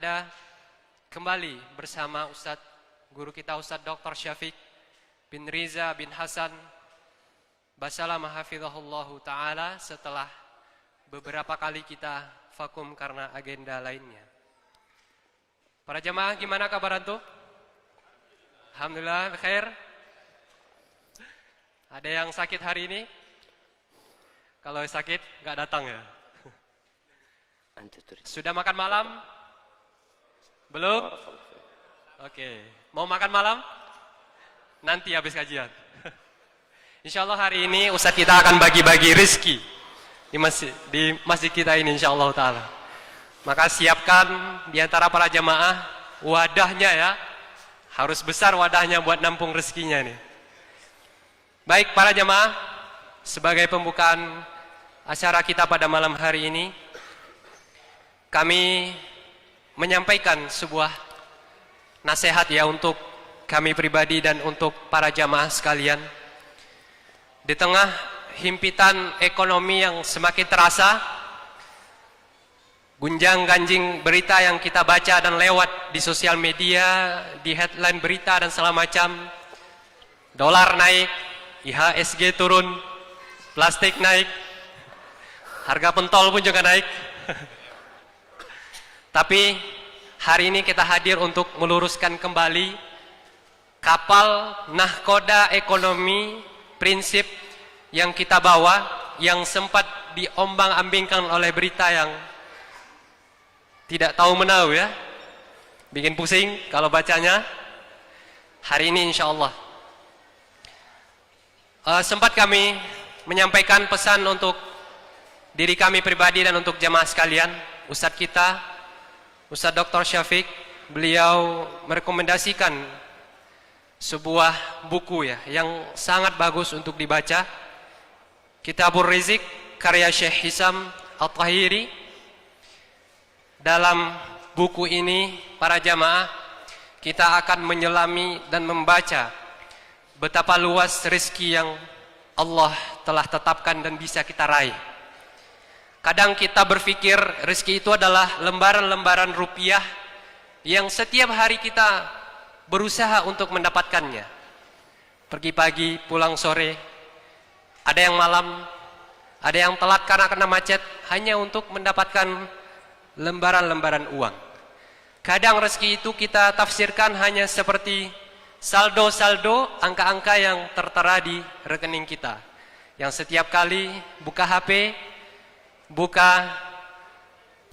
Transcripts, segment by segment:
Ada kembali bersama Ustadz guru kita Ustadz Dr. Syafiq bin Riza bin Hasan Basalamah hafizahullahu ta'ala setelah beberapa kali kita vakum karena agenda lainnya. Para jamaah gimana kabar antum? Alhamdulillah khair. Ada yang sakit hari ini? Kalau sakit nggak datang ya? Sudah makan malam? Belum? Oke. Mau makan malam? Nanti habis kajian. Insya Allah hari ini Ustadz kita akan bagi-bagi rezeki di masjid kita ini insya Allah ta'ala. Maka siapkan di antara para jamaah wadahnya ya. Harus besar wadahnya buat nampung rezekinya nih. Baik para jamaah, sebagai pembukaan acara kita pada malam hari ini, kami menyampaikan sebuah nasihat ya untuk kami pribadi dan untuk para jamaah sekalian. Di tengah himpitan ekonomi yang semakin terasa, gunjang-ganjing berita yang kita baca dan lewat di sosial media, di headline berita dan segala macam, dolar naik, IHSG turun, plastik naik, harga pentol pun juga naik. Tapi hari ini kita hadir untuk meluruskan kembali kapal nahkoda ekonomi prinsip yang kita bawa, yang sempat diombang-ambingkan oleh berita yang tidak tahu menahu ya, bikin pusing kalau bacanya. Hari ini insya Allah sempat kami menyampaikan pesan untuk diri kami pribadi dan untuk jamaah sekalian. Ustadz kita Ustadz Dr. Syafiq, beliau merekomendasikan sebuah buku ya yang sangat bagus untuk dibaca, Kitabur Rizik karya Syekh Hisam At-Tahiri. Dalam buku ini para jamaah kita akan menyelami dan membaca betapa luas rezeki yang Allah telah tetapkan dan bisa kita raih. Kadang kita berpikir rezeki itu adalah lembaran-lembaran rupiah yang setiap hari kita berusaha untuk mendapatkannya. Pergi pagi, pulang sore, ada yang malam, ada yang telat karena kena macet, hanya untuk mendapatkan lembaran-lembaran uang. Kadang rezeki itu kita tafsirkan hanya seperti saldo-saldo, angka-angka yang tertera di rekening kita, yang setiap kali buka HP, buka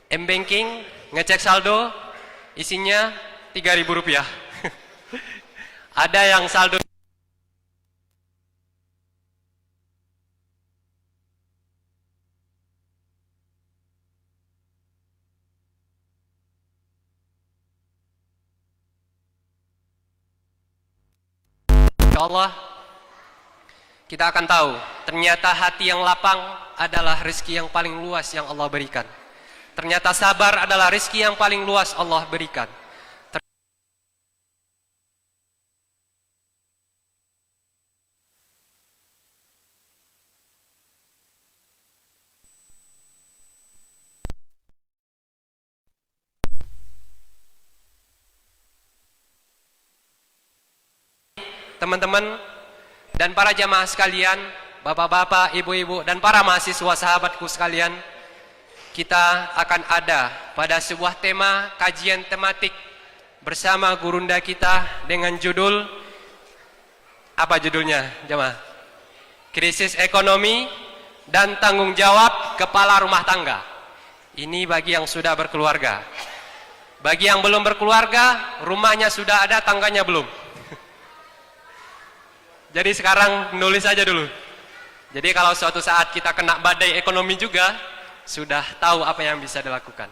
m-banking, ngecek saldo, isinya Rp3.000. Ada yang saldo insya Allah kita akan tahu ternyata hati yang lapang adalah rezeki yang paling luas yang Allah berikan. Ternyata sabar adalah rezeki yang paling luas Allah berikan. Teman-teman dan para jamaah sekalian, bapak-bapak, ibu-ibu, dan para mahasiswa sahabatku sekalian, kita akan ada pada sebuah tema kajian tematik bersama gurunda kita dengan judul, apa judulnya jamaah? Krisis ekonomi dan tanggung jawab kepala rumah tangga. Ini bagi yang sudah berkeluarga. Bagi yang belum berkeluarga, rumahnya sudah ada, tangganya belum. Jadi sekarang nulis aja dulu. Jadi kalau suatu saat kita kena badai ekonomi juga, sudah tahu apa yang bisa dilakukan.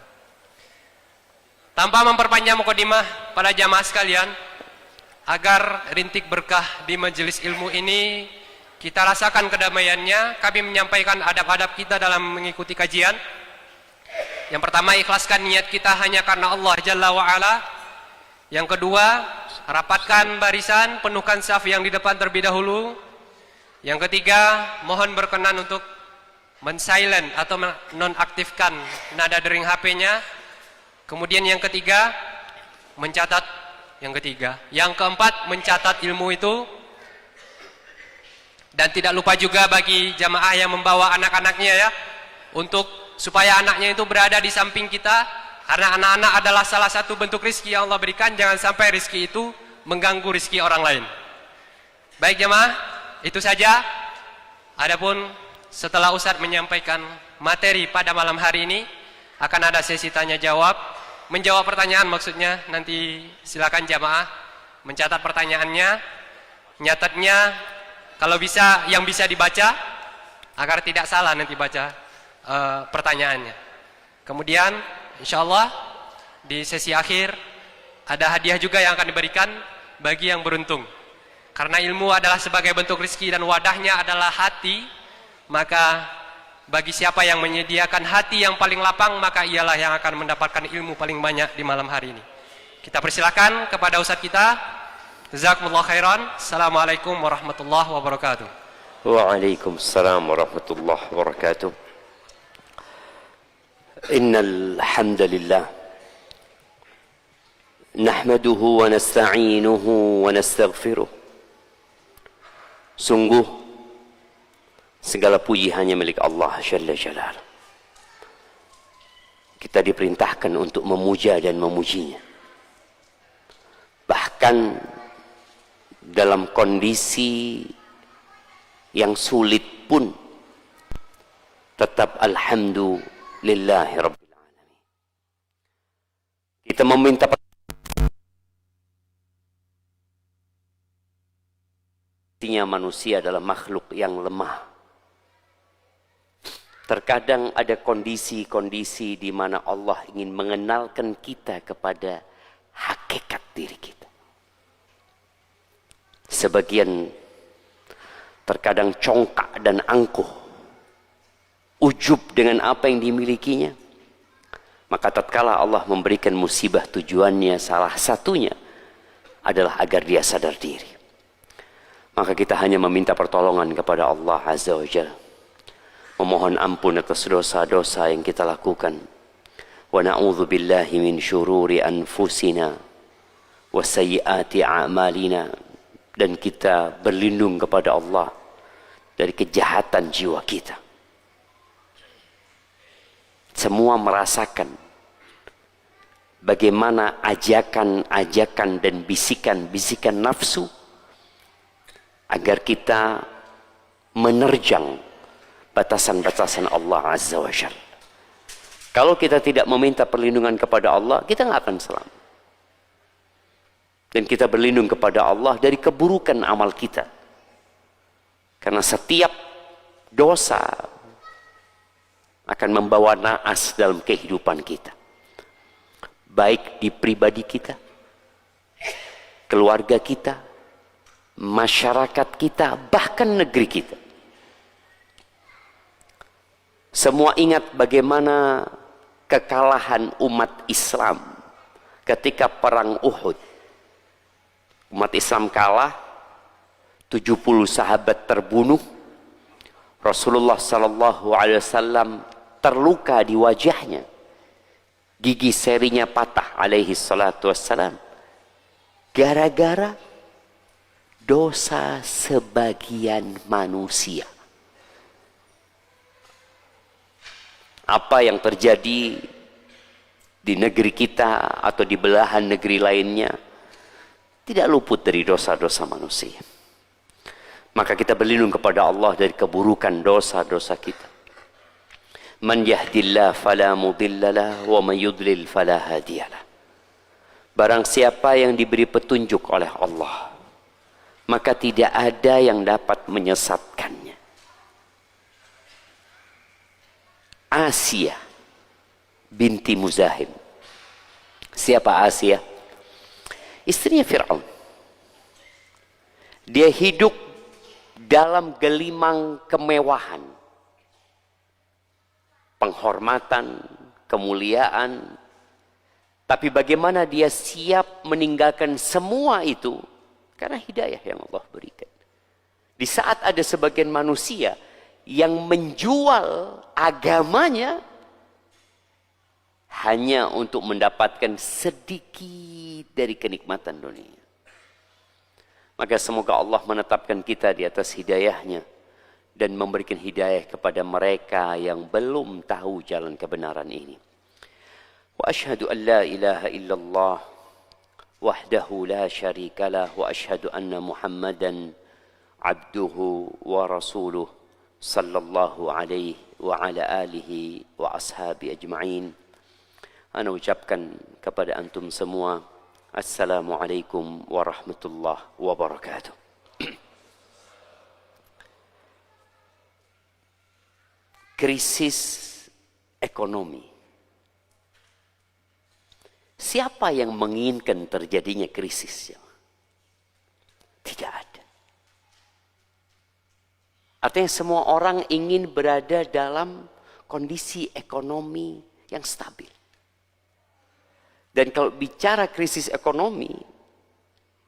Tanpa memperpanjang mukadimah pada jamaah sekalian, agar rintik berkah di majelis ilmu ini kita rasakan kedamaiannya, kami menyampaikan adab-adab kita dalam mengikuti kajian. Yang pertama, ikhlaskan niat kita hanya karena Allah Jalla wa'ala. Yang kedua, rapatkan barisan, penuhkan saf yang di depan terlebih dahulu. Yang ketiga, mohon berkenan untuk men-silent atau menonaktifkan nada dering HP-nya. Kemudian yang ketiga, mencatat. Yang keempat, mencatat ilmu itu. Dan tidak lupa juga bagi jamaah yang membawa anak-anaknya ya, untuk supaya anaknya itu berada di samping kita, karena anak-anak adalah salah satu bentuk rizki yang Allah berikan. Jangan sampai rizki itu mengganggu rizki orang lain. Baik jamaah, itu saja. Adapun setelah Ustadz menyampaikan materi pada malam hari ini, akan ada sesi tanya jawab, menjawab pertanyaan maksudnya. Nanti silakan jamaah mencatat pertanyaannya, nyatetnya kalau bisa yang bisa dibaca, agar tidak salah nanti baca pertanyaannya. Kemudian insyaallah di sesi akhir ada hadiah juga yang akan diberikan bagi yang beruntung. Karena ilmu adalah sebagai bentuk rezeki dan wadahnya adalah hati, maka bagi siapa yang menyediakan hati yang paling lapang, maka ialah yang akan mendapatkan ilmu paling banyak di malam hari ini. Kita persilakan kepada ustadz kita. Jazakumullah khairan. Assalamualaikum warahmatullahi wabarakatuh. Waalaikumsalam warahmatullahi wabarakatuh. Innal hamdalillah nahmaduhu wa nasta'inuhu wa nastaghfiruh. Sungguh segala puji hanya milik Allah Jalla Jalaluh. Kita diperintahkan untuk memuja dan memujinya. Bahkan dalam kondisi yang sulit pun tetap alhamdulillahi rabbil alamin. Kita meminta manusia adalah makhluk yang lemah. Terkadang ada kondisi-kondisi di mana Allah ingin mengenalkan kita kepada hakikat diri kita. Sebagian terkadang congkak dan angkuh, ujub dengan apa yang dimilikinya. Maka tatkala Allah memberikan musibah, tujuannya salah satunya adalah agar dia sadar diri. Maka kita hanya meminta pertolongan kepada Allah Azza wa Jalla, memohon ampun atas dosa-dosa yang kita lakukan. Wa na'udzu billahi min syururi anfusina wa sayyiati a'malina, dan kita berlindung kepada Allah dari kejahatan jiwa kita. Semua merasakan bagaimana ajakan-ajakan dan bisikan-bisikan nafsu agar kita menerjang batasan-batasan Allah Azza wa Jalla. Kalau kita tidak meminta perlindungan kepada Allah, kita nggak akan selamat. Dan kita berlindung kepada Allah dari keburukan amal kita. Karena setiap dosa akan membawa naas dalam kehidupan kita. Baik di pribadi kita, keluarga kita, masyarakat kita, bahkan negeri kita. Semua ingat bagaimana kekalahan umat Islam ketika perang Uhud. Umat Islam kalah, 70 sahabat terbunuh, Rasulullah sallallahu alaihi wasallam terluka di wajahnya, gigi serinya patah alaihi salatu wassalam, gara-gara dosa sebagian manusia. Apa yang terjadi di negeri kita atau di belahan negeri lainnya tidak luput dari dosa-dosa manusia. Maka kita berlindung kepada Allah dari keburukan dosa-dosa kita. Man yahdillah fala mudhillalah wa man yudlil fala hadiyalah. Barang siapa yang diberi petunjuk oleh Allah, maka tidak ada yang dapat menyesatkannya. Asia binti Muzahim. Siapa Asia? Istrinya Fir'aun. Dia hidup dalam gelimang kemewahan, penghormatan, kemuliaan. Tapi bagaimana dia siap meninggalkan semua itu karena hidayah yang Allah berikan. Di saat ada sebagian manusia yang menjual agamanya hanya untuk mendapatkan sedikit dari kenikmatan dunia. Maka semoga Allah menetapkan kita di atas hidayahnya dan memberikan hidayah kepada mereka yang belum tahu jalan kebenaran ini. Wa asyhadu an la ilaha illallah wahdahu la syarika lah wa asyhadu anna Muhammadan abduhu wa rasuluh sallallahu alaihi wa ala alihi wa ashabi ajma'in. Ana ucapkan kepada antum semua, Assalamualaikum warahmatullahi wabarakatuh. Krisis ekonomi. Siapa yang menginginkan terjadinya krisis? Tidak ada. Artinya semua orang ingin berada dalam kondisi ekonomi yang stabil. Dan kalau bicara krisis ekonomi,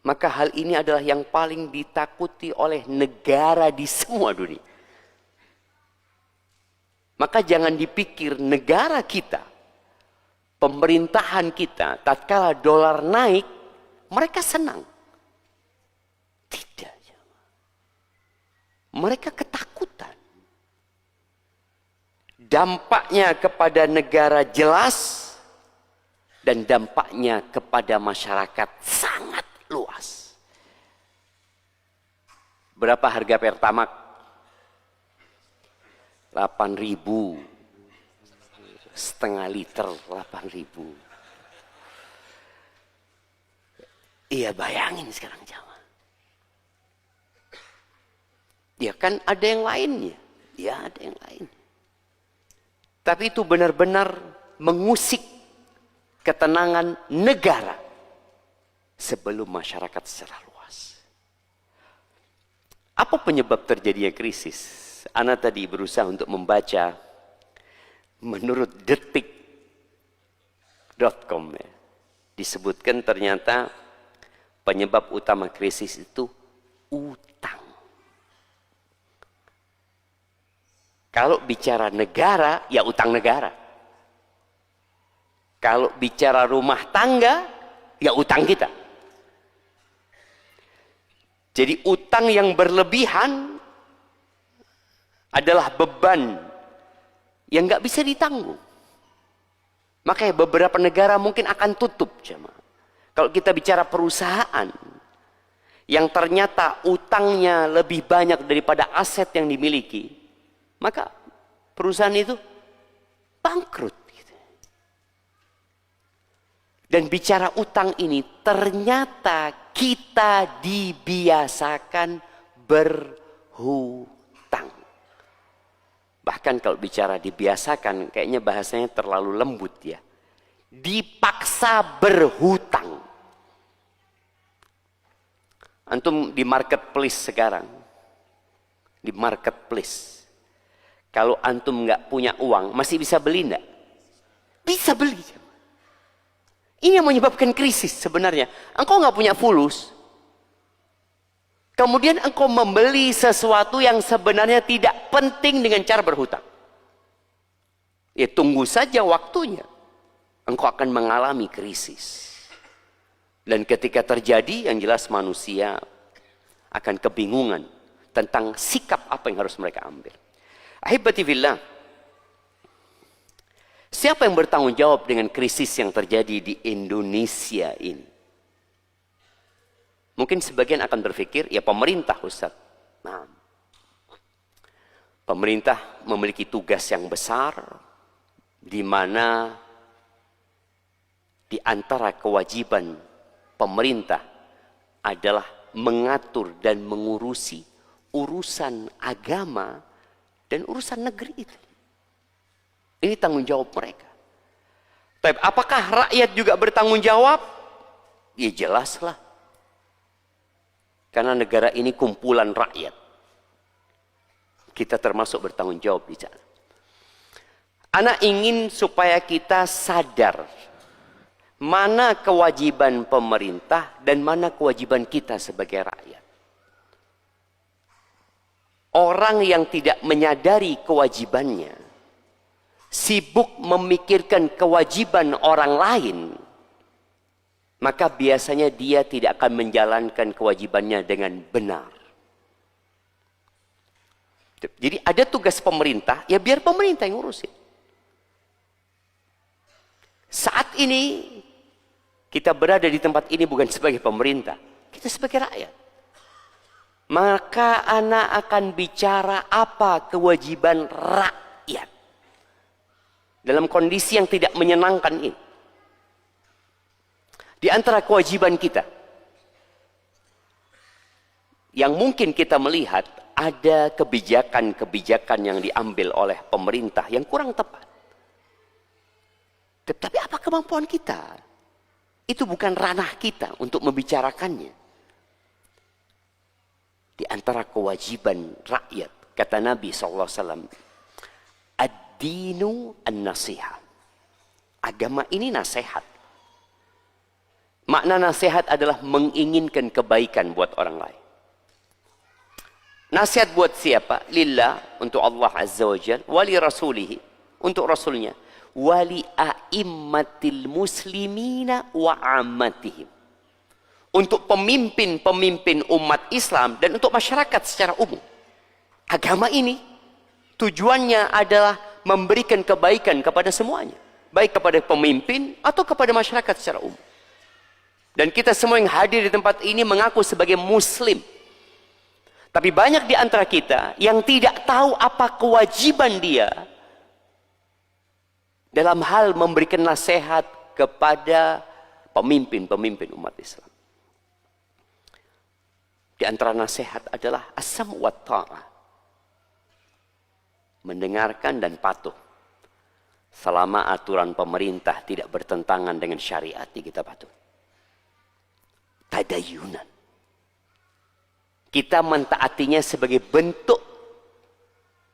maka hal ini adalah yang paling ditakuti oleh negara di semua dunia. Maka jangan dipikir negara kita, pemerintahan kita, tatkala dolar naik, mereka senang. Tidak. Mereka ketakutan. Dampaknya kepada negara jelas, dan dampaknya kepada masyarakat sangat luas. Berapa harga Pertamax? 8.000, setengah liter 8.000. Iya, bayangin sekarang jamaah. Ya kan ada yang lainnya. Ya ada yang lain. Tapi itu benar-benar mengusik ketenangan negara sebelum masyarakat secara luas. Apa penyebab terjadinya krisis? Ana tadi berusaha untuk membaca menurut detik.com ya. Disebutkan ternyata penyebab utama krisis itu utang. Kalau bicara negara, ya utang negara. Kalau bicara rumah tangga, ya utang kita. Jadi utang yang berlebihan adalah beban yang nggak bisa ditanggung. Makanya beberapa negara mungkin akan tutup. Kalau kita bicara perusahaan yang ternyata utangnya lebih banyak daripada aset yang dimiliki, maka perusahaan itu bangkrut. Dan bicara utang ini, ternyata kita dibiasakan berhutang. Bahkan kalau bicara dibiasakan, kayaknya bahasanya terlalu lembut ya. Dipaksa berhutang. Antum di marketplace sekarang. Di marketplace. Kalau antum nggak punya uang, masih bisa beli enggak? Bisa beli. Ini yang menyebabkan krisis sebenarnya. Engkau nggak punya fulus. Kemudian engkau membeli sesuatu yang sebenarnya tidak penting dengan cara berhutang. Ya tunggu saja waktunya. Engkau akan mengalami krisis. Dan ketika terjadi, yang jelas manusia akan kebingungan tentang sikap apa yang harus mereka ambil. Ahibati fillah. Siapa yang bertanggung jawab dengan krisis yang terjadi di Indonesia ini? Mungkin sebagian akan berpikir, ya pemerintah Ustaz. Nah, pemerintah memiliki tugas yang besar, di mana di antara kewajiban pemerintah adalah mengatur dan mengurusi urusan agama dan urusan negeri itu. Ini tanggung jawab mereka. Tapi apakah rakyat juga bertanggung jawab? Ya jelaslah. Karena negara ini kumpulan rakyat. Kita termasuk bertanggung jawab di sana. Ana ingin supaya kita sadar mana kewajiban pemerintah dan mana kewajiban kita sebagai rakyat. Orang yang tidak menyadari kewajibannya, sibuk memikirkan kewajiban orang lain, maka biasanya dia tidak akan menjalankan kewajibannya dengan benar. Jadi ada tugas pemerintah, ya biar pemerintah yang ngurusin. Saat ini kita berada di tempat ini bukan sebagai pemerintah, kita sebagai rakyat. Maka anak akan bicara apa kewajiban rakyat dalam kondisi yang tidak menyenangkan ini. Di antara kewajiban kita yang mungkin kita melihat ada kebijakan-kebijakan yang diambil oleh pemerintah yang kurang tepat. Tetapi apa kemampuan kita? Itu bukan ranah kita untuk membicarakannya. Di antara kewajiban rakyat, kata Nabi SAW, ad-dinu an-nasihat. Agama ini nasihat. Makna nasihat adalah menginginkan kebaikan buat orang lain. Nasihat buat siapa? Lillah, untuk Allah Azza wa Jal, wali rasulihi, untuk rasulnya, wali a'immatil muslimina wa ammatihim, untuk pemimpin-pemimpin umat Islam dan untuk masyarakat secara umum. Agama ini tujuannya adalah memberikan kebaikan kepada semuanya, baik kepada pemimpin atau kepada masyarakat secara umum. Dan kita semua yang hadir di tempat ini mengaku sebagai muslim. Tapi banyak di antara kita yang tidak tahu apa kewajiban dia dalam hal memberikan nasihat kepada pemimpin-pemimpin umat Islam. Di antara nasihat adalah as-sam' wa ta'ah. Mendengarkan dan patuh. Selama aturan pemerintah tidak bertentangan dengan syariat, kita patuh. Tadayunan. Kita mentaatinya sebagai bentuk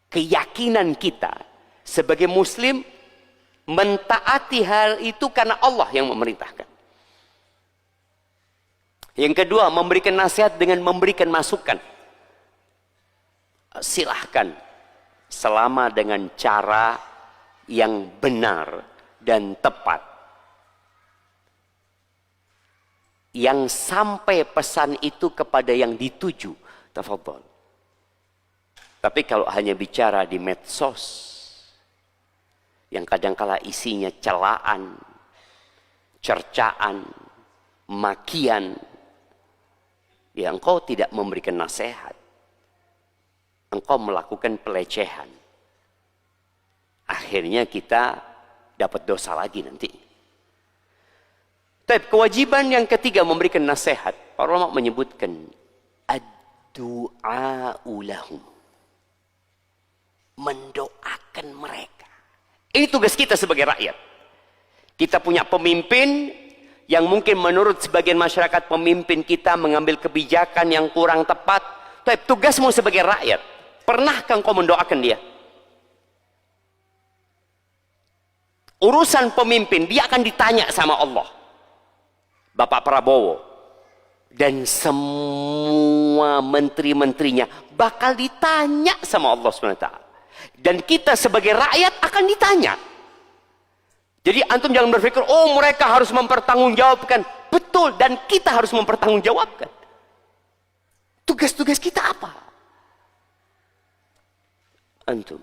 keyakinan kita sebagai muslim, mentaati hal itu karena Allah yang memerintahkan. Yang kedua, memberikan nasihat dengan memberikan masukan. Silahkan, selama dengan cara yang benar dan tepat. Yang sampai pesan itu kepada yang dituju, tafadhol. Tapi kalau hanya bicara di medsos, yang kadangkala isinya celaan, cercaan, makian, ya engkau tidak memberikan nasihat. Engkau melakukan pelecehan. Akhirnya kita dapat dosa lagi nanti. Tapi kewajiban yang ketiga memberikan nasihat. Para ulama menyebutkan ad-du'a'u lahum. Mendoakan mereka. Ini tugas kita sebagai rakyat. Kita punya pemimpin yang mungkin menurut sebagian masyarakat pemimpin kita mengambil kebijakan yang kurang tepat. Tapi tugasmu sebagai rakyat, pernahkah engkau mendoakan dia? Urusan pemimpin, dia akan ditanya sama Allah. Bapak Prabowo dan semua menteri-menterinya bakal ditanya sama Allah SWT. Dan kita sebagai rakyat akan ditanya. Jadi antum jangan berpikir, oh mereka harus mempertanggungjawabkan. Betul, dan kita harus mempertanggungjawabkan. Tugas-tugas kita apa? Antum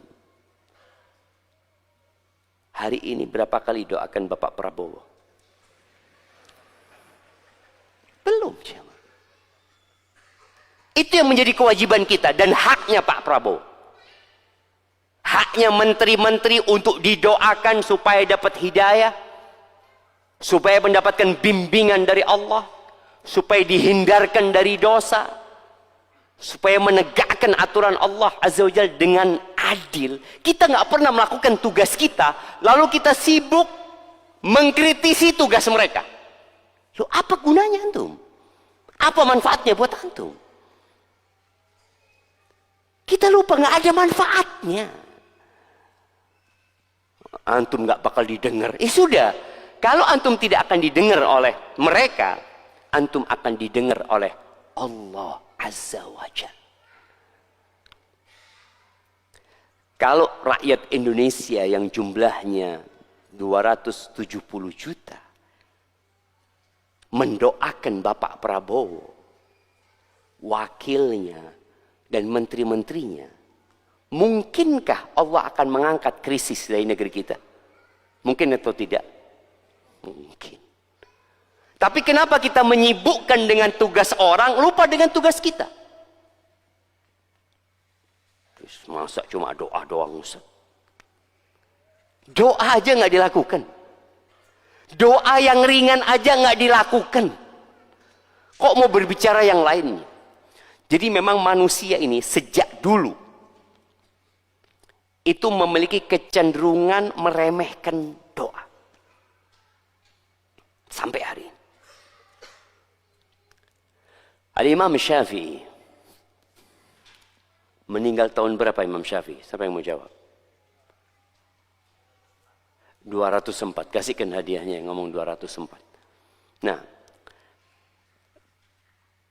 hari ini berapa kali doakan Bapak Prabowo? Belum. Itu yang menjadi kewajiban kita dan haknya Pak Prabowo. Haknya menteri-menteri untuk didoakan supaya dapat hidayah, supaya mendapatkan bimbingan dari Allah, supaya dihindarkan dari dosa, supaya menegakkan aturan Allah Azza wa Jalla dengan adil. Kita nggak pernah melakukan tugas kita, lalu kita sibuk mengkritisi tugas mereka. Loh, apa gunanya antum? Apa manfaatnya buat antum? Kita lupa nggak ada manfaatnya. Antum nggak bakal didengar. Sudah. Kalau antum tidak akan didengar oleh mereka, antum akan didengar oleh Allah Azza wa Jalla. Kalau rakyat Indonesia yang jumlahnya 270 juta mendoakan Bapak Prabowo, wakilnya, dan menteri-menterinya, mungkinkah Allah akan mengangkat krisis dari negeri kita? Mungkin atau tidak? Mungkin. Tapi kenapa kita menyibukkan dengan tugas orang, lupa dengan tugas kita? Masa cuma doa doang, Ustaz? Doa aja nggak dilakukan. Doa yang ringan aja nggak dilakukan. Kok mau berbicara yang lainnya? Jadi memang manusia ini sejak dulu itu memiliki kecenderungan meremehkan doa. Sampai hari ini. Al-Imam Syafi'i meninggal tahun berapa Imam Syafi'i? Siapa yang mau jawab? 204. Kasihkan hadiahnya yang ngomong 204. Nah,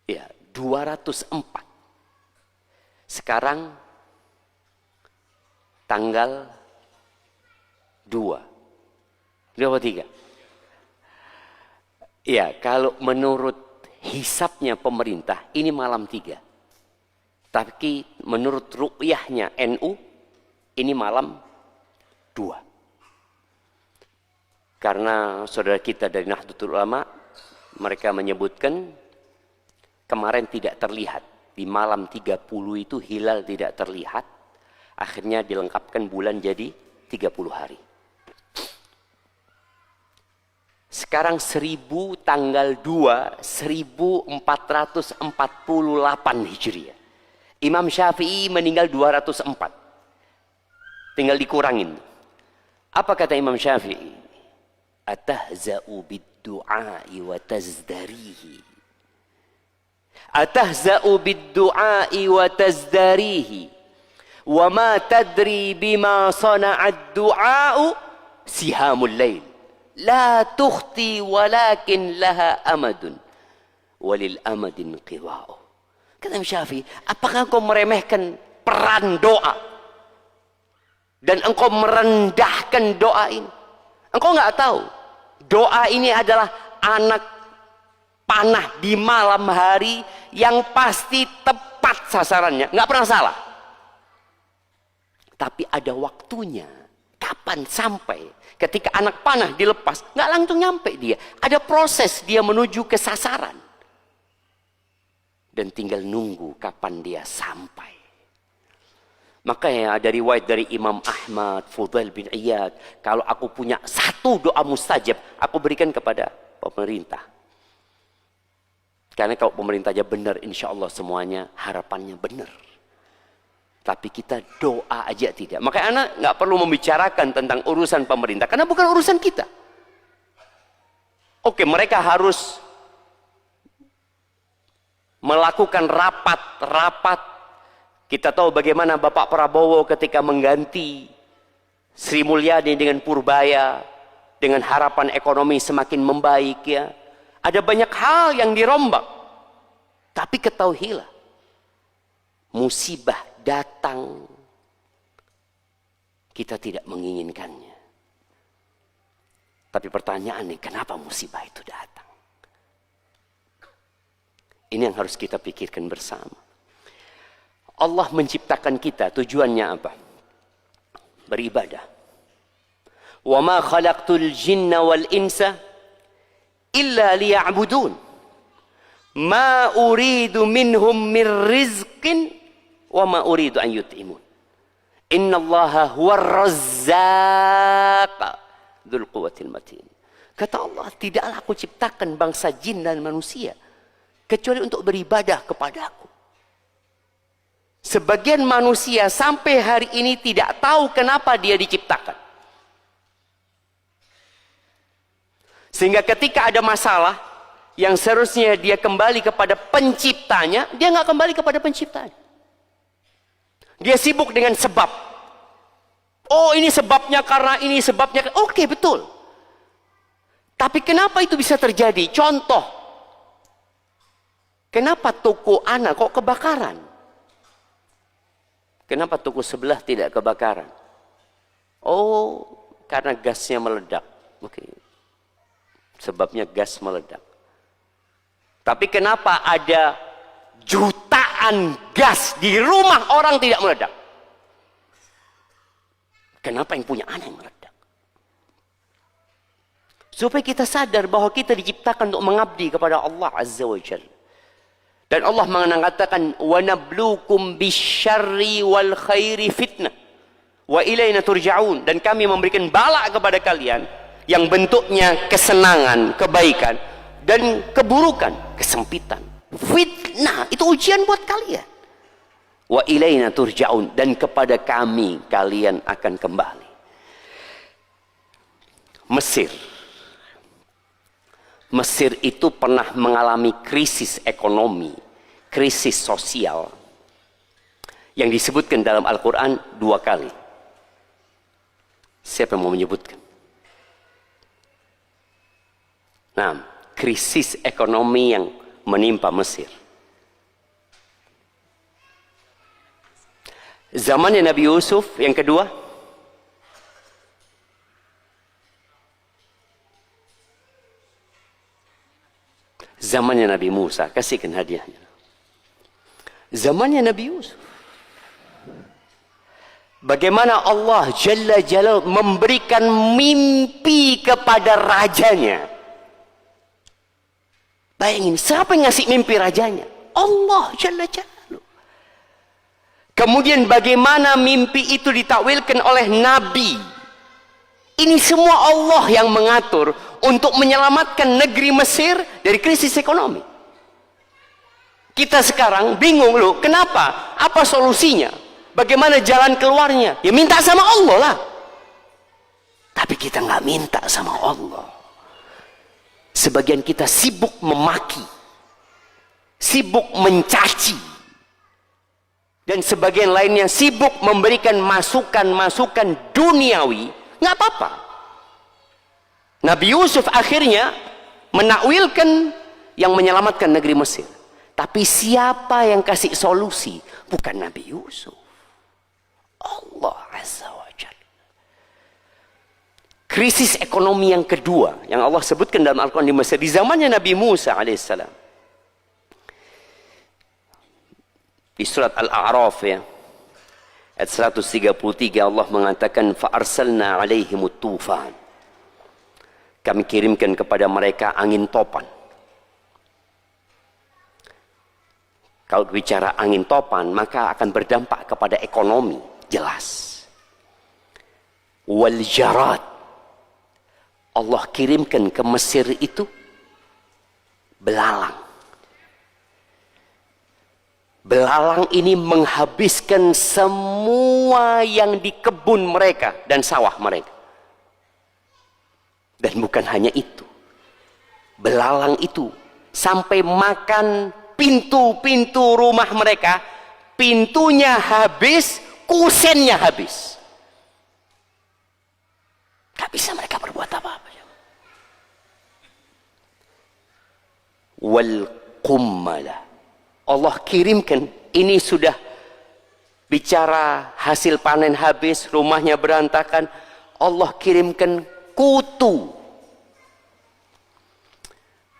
ya 204. Sekarang tanggal 2. 23. Ya, kalau menurut hisabnya pemerintah ini malam 3. Tapi menurut ru'yahnya NU ini malam 2. Karena saudara kita dari Nahdlatul Ulama, mereka menyebutkan kemarin tidak terlihat. Di malam 30 itu hilal tidak terlihat. Akhirnya dilengkapkan bulan jadi 30 hari. Sekarang 1000 tanggal 2 1448 Hijriah. Imam Syafi'i meninggal 204. Tinggal dikurangin. Apa kata Imam Syafi'i? Atahza'u bid-du'a'i wa tazdarihi. Atahza'u bid-du'a'i wa tazdarihi. Wa ma tadri bima sana'ad du'a'u sihamul lail. La tukhti walakin laha amadun. Walil amadin qiwa'u. Kata Imam Syafi'i, apakah engkau meremehkan peran doa? Dan engkau merendahkan doa ini? Engkau nggak tahu. Doa ini adalah anak panah di malam hari yang pasti tepat sasarannya. Nggak pernah salah. Tapi ada waktunya. Kapan sampai? Ketika anak panah dilepas, nggak langsung nyampe dia. Ada proses dia menuju ke sasaran. Dan tinggal nunggu kapan dia sampai. Makanya ada riwayat dari Imam Ahmad, Fudail bin Iyad. Kalau aku punya satu doa mustajab, aku berikan kepada pemerintah. Karena kalau pemerintahnya benar, insya Allah semuanya harapannya benar. Tapi kita doa aja tidak. Makanya anak nggak perlu membicarakan tentang urusan pemerintah. Karena bukan urusan kita. Oke, mereka harus melakukan rapat-rapat. Kita tahu bagaimana Bapak Prabowo ketika mengganti Sri Mulyani dengan Purbaya, dengan harapan ekonomi semakin membaik ya. Ada banyak hal yang dirombak. Tapi ketahuilah, musibah datang, kita tidak menginginkannya. Tapi pertanyaannya, kenapa musibah itu datang? Ini yang harus kita pikirkan bersama. Allah menciptakan kita, tujuannya apa? Beribadah. Wa ma khalaqtul jinna wal insa illa liya'budun. Ma uridu minhum min rizqin wa ma uridu an yut'imun. Innallaha huwar razzaq dzul quwwatil matin. Kata Allah, tidaklah aku ciptakan bangsa jin dan manusia kecuali untuk beribadah kepadaku. Sebagian manusia sampai hari ini tidak tahu kenapa dia diciptakan. Sehingga ketika ada masalah yang seharusnya dia kembali kepada penciptanya, dia nggak kembali kepada penciptanya. Dia sibuk dengan sebab. Oh, ini sebabnya karena ini sebabnya. Oke, betul. Tapi kenapa itu bisa terjadi? Contoh. Kenapa toko Ana kok kebakaran? Kenapa toko sebelah tidak kebakaran? Oh, karena gasnya meledak. Oke. Sebabnya gas meledak. Tapi kenapa ada jutaan gas di rumah orang tidak meledak? Kenapa yang punya anak yang meledak? Supaya kita sadar bahwa kita diciptakan untuk mengabdi kepada Allah Azza wa Jalla. Dan Allah mengatakan, وَنَبْلُوكُمْ بِالشَّرِّ وَالْخَيْرِ فِتْنَةً وَإِلَيْنَا تُرْجَعُونَ. Dan kami memberikan bala kepada kalian yang bentuknya kesenangan, kebaikan, dan keburukan, kesempitan. Fitnah, itu ujian buat kalian. وَإِلَيْنَا تُرْجَعُونَ. Dan kepada kami kalian akan kembali. Mesir itu pernah mengalami krisis ekonomi, krisis sosial yang disebutkan dalam Al-Quran 2 kali. Siapa yang mau menyebutkan? Nah, krisis ekonomi yang menimpa Mesir. Zamannya Nabi Yusuf, yang kedua. Zamannya Nabi Musa, kasihkan hadiahnya. Zamannya Nabi Yusuf. Bagaimana Allah Jalla Jalal memberikan mimpi kepada rajanya. Bayangin, siapa yang ngasih mimpi rajanya? Allah Jalla Jalal. Kemudian bagaimana mimpi itu ditakwilkan oleh Nabi. Ini semua Allah yang mengatur untuk menyelamatkan negeri Mesir dari krisis ekonomi. Kita sekarang bingung loh, kenapa? Apa solusinya? Bagaimana jalan keluarnya? Ya minta sama Allah lah. Tapi kita nggak minta sama Allah. Sebagian kita sibuk memaki, sibuk mencaci, dan sebagian lainnya sibuk memberikan masukan-masukan duniawi. Nggak apa-apa. Nabi Yusuf akhirnya menakwilkan yang menyelamatkan negeri Mesir. Tapi siapa yang kasih solusi? Bukan Nabi Yusuf. Allah Azza wa Jalla. Krisis ekonomi yang kedua yang Allah sebutkan dalam Al-Quran di Mesir di zamannya Nabi Musa alaihissalam. Di surat Al-A'raf ya. Ayat 133 Allah mengatakan fa'arsalna alaihimut tufan. Kami kirimkan kepada mereka angin topan. Kalau bicara angin topan maka akan berdampak kepada ekonomi, jelas. Wal jarad. Allah kirimkan ke Mesir itu belalang. Belalang ini menghabiskan semua yang di kebun mereka dan sawah mereka. Dan bukan hanya itu. Belalang itu sampai makan pintu-pintu rumah mereka. Pintunya habis, kusennya habis. Gak bisa mereka berbuat apa-apa. Wal qummala. Allah kirimkan, ini sudah bicara hasil panen habis, rumahnya berantakan. Allah kirimkan kutu.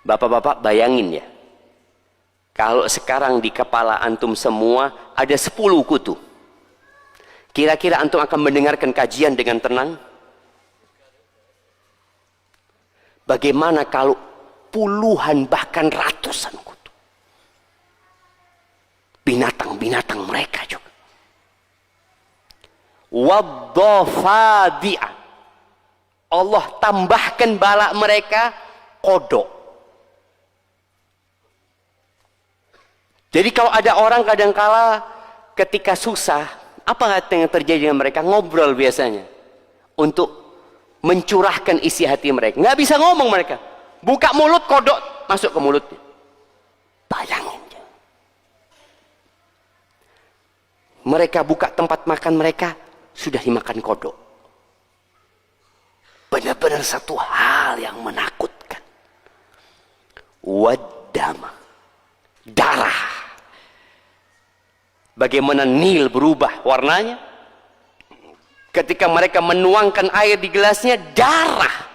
Bapak-bapak bayangin ya. Kalau sekarang di kepala antum semua ada 10 kutu. Kira-kira antum akan mendengarkan kajian dengan tenang? Bagaimana kalau puluhan bahkan ratusan kutu? Binatang-binatang mereka juga. Waddafadi'a. Allah tambahkan bala mereka kodok. Jadi kalau ada orang kadangkala ketika susah, apa yang terjadi dengan mereka? Ngobrol biasanya. Untuk mencurahkan isi hati mereka. Nggak bisa ngomong mereka. Buka mulut, kodok masuk ke mulutnya. Bayangin. Mereka buka tempat makan mereka, sudah dimakan kodok. Benar-benar satu hal yang menakutkan. Waddama. Darah. Bagaimana Nil berubah warnanya. Ketika mereka menuangkan air di gelasnya, darah.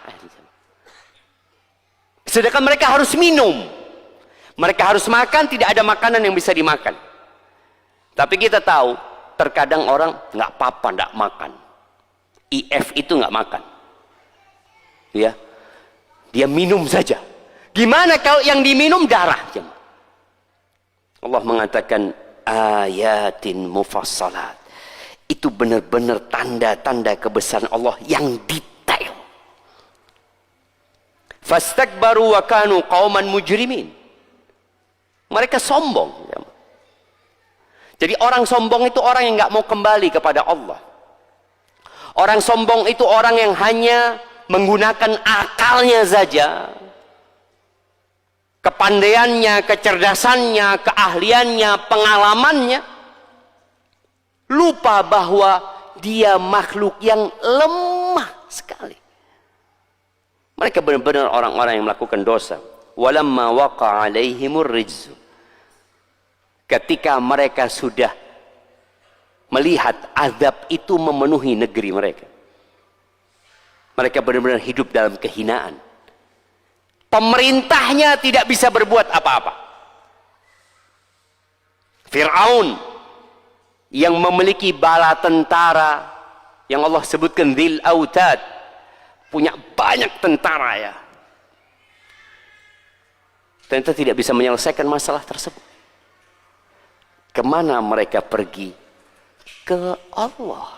Sedangkan mereka harus minum. Mereka harus makan, tidak ada makanan yang bisa dimakan. Tapi kita tahu, terkadang orang nggak apa-apa, nggak makan. IF itu nggak makan. Ya, dia minum saja. Gimana kalau yang diminum darah? Allah mengatakan ayatin mufassalat. Itu benar-benar tanda-tanda kebesaran Allah yang detail. Fastakbaru wa kanu qauman mujrimin. Mereka sombong. Jadi orang sombong itu orang yang nggak mau kembali kepada Allah. Orang sombong itu orang yang hanya menggunakan akalnya saja. Kepandaiannya, kecerdasannya, keahliannya, pengalamannya. Lupa bahwa dia makhluk yang lemah sekali. Mereka benar-benar orang-orang yang melakukan dosa. Walamma waqa alaihimur rijzu. Ketika mereka sudah melihat azab itu memenuhi negeri mereka. Mereka benar-benar hidup dalam kehinaan. Pemerintahnya tidak bisa berbuat apa-apa. Fir'aun yang memiliki bala tentara yang Allah sebutkan Dzil Autad, punya banyak tentara ya, ternyata tidak bisa menyelesaikan masalah tersebut. Kemana mereka pergi? Ke Allah.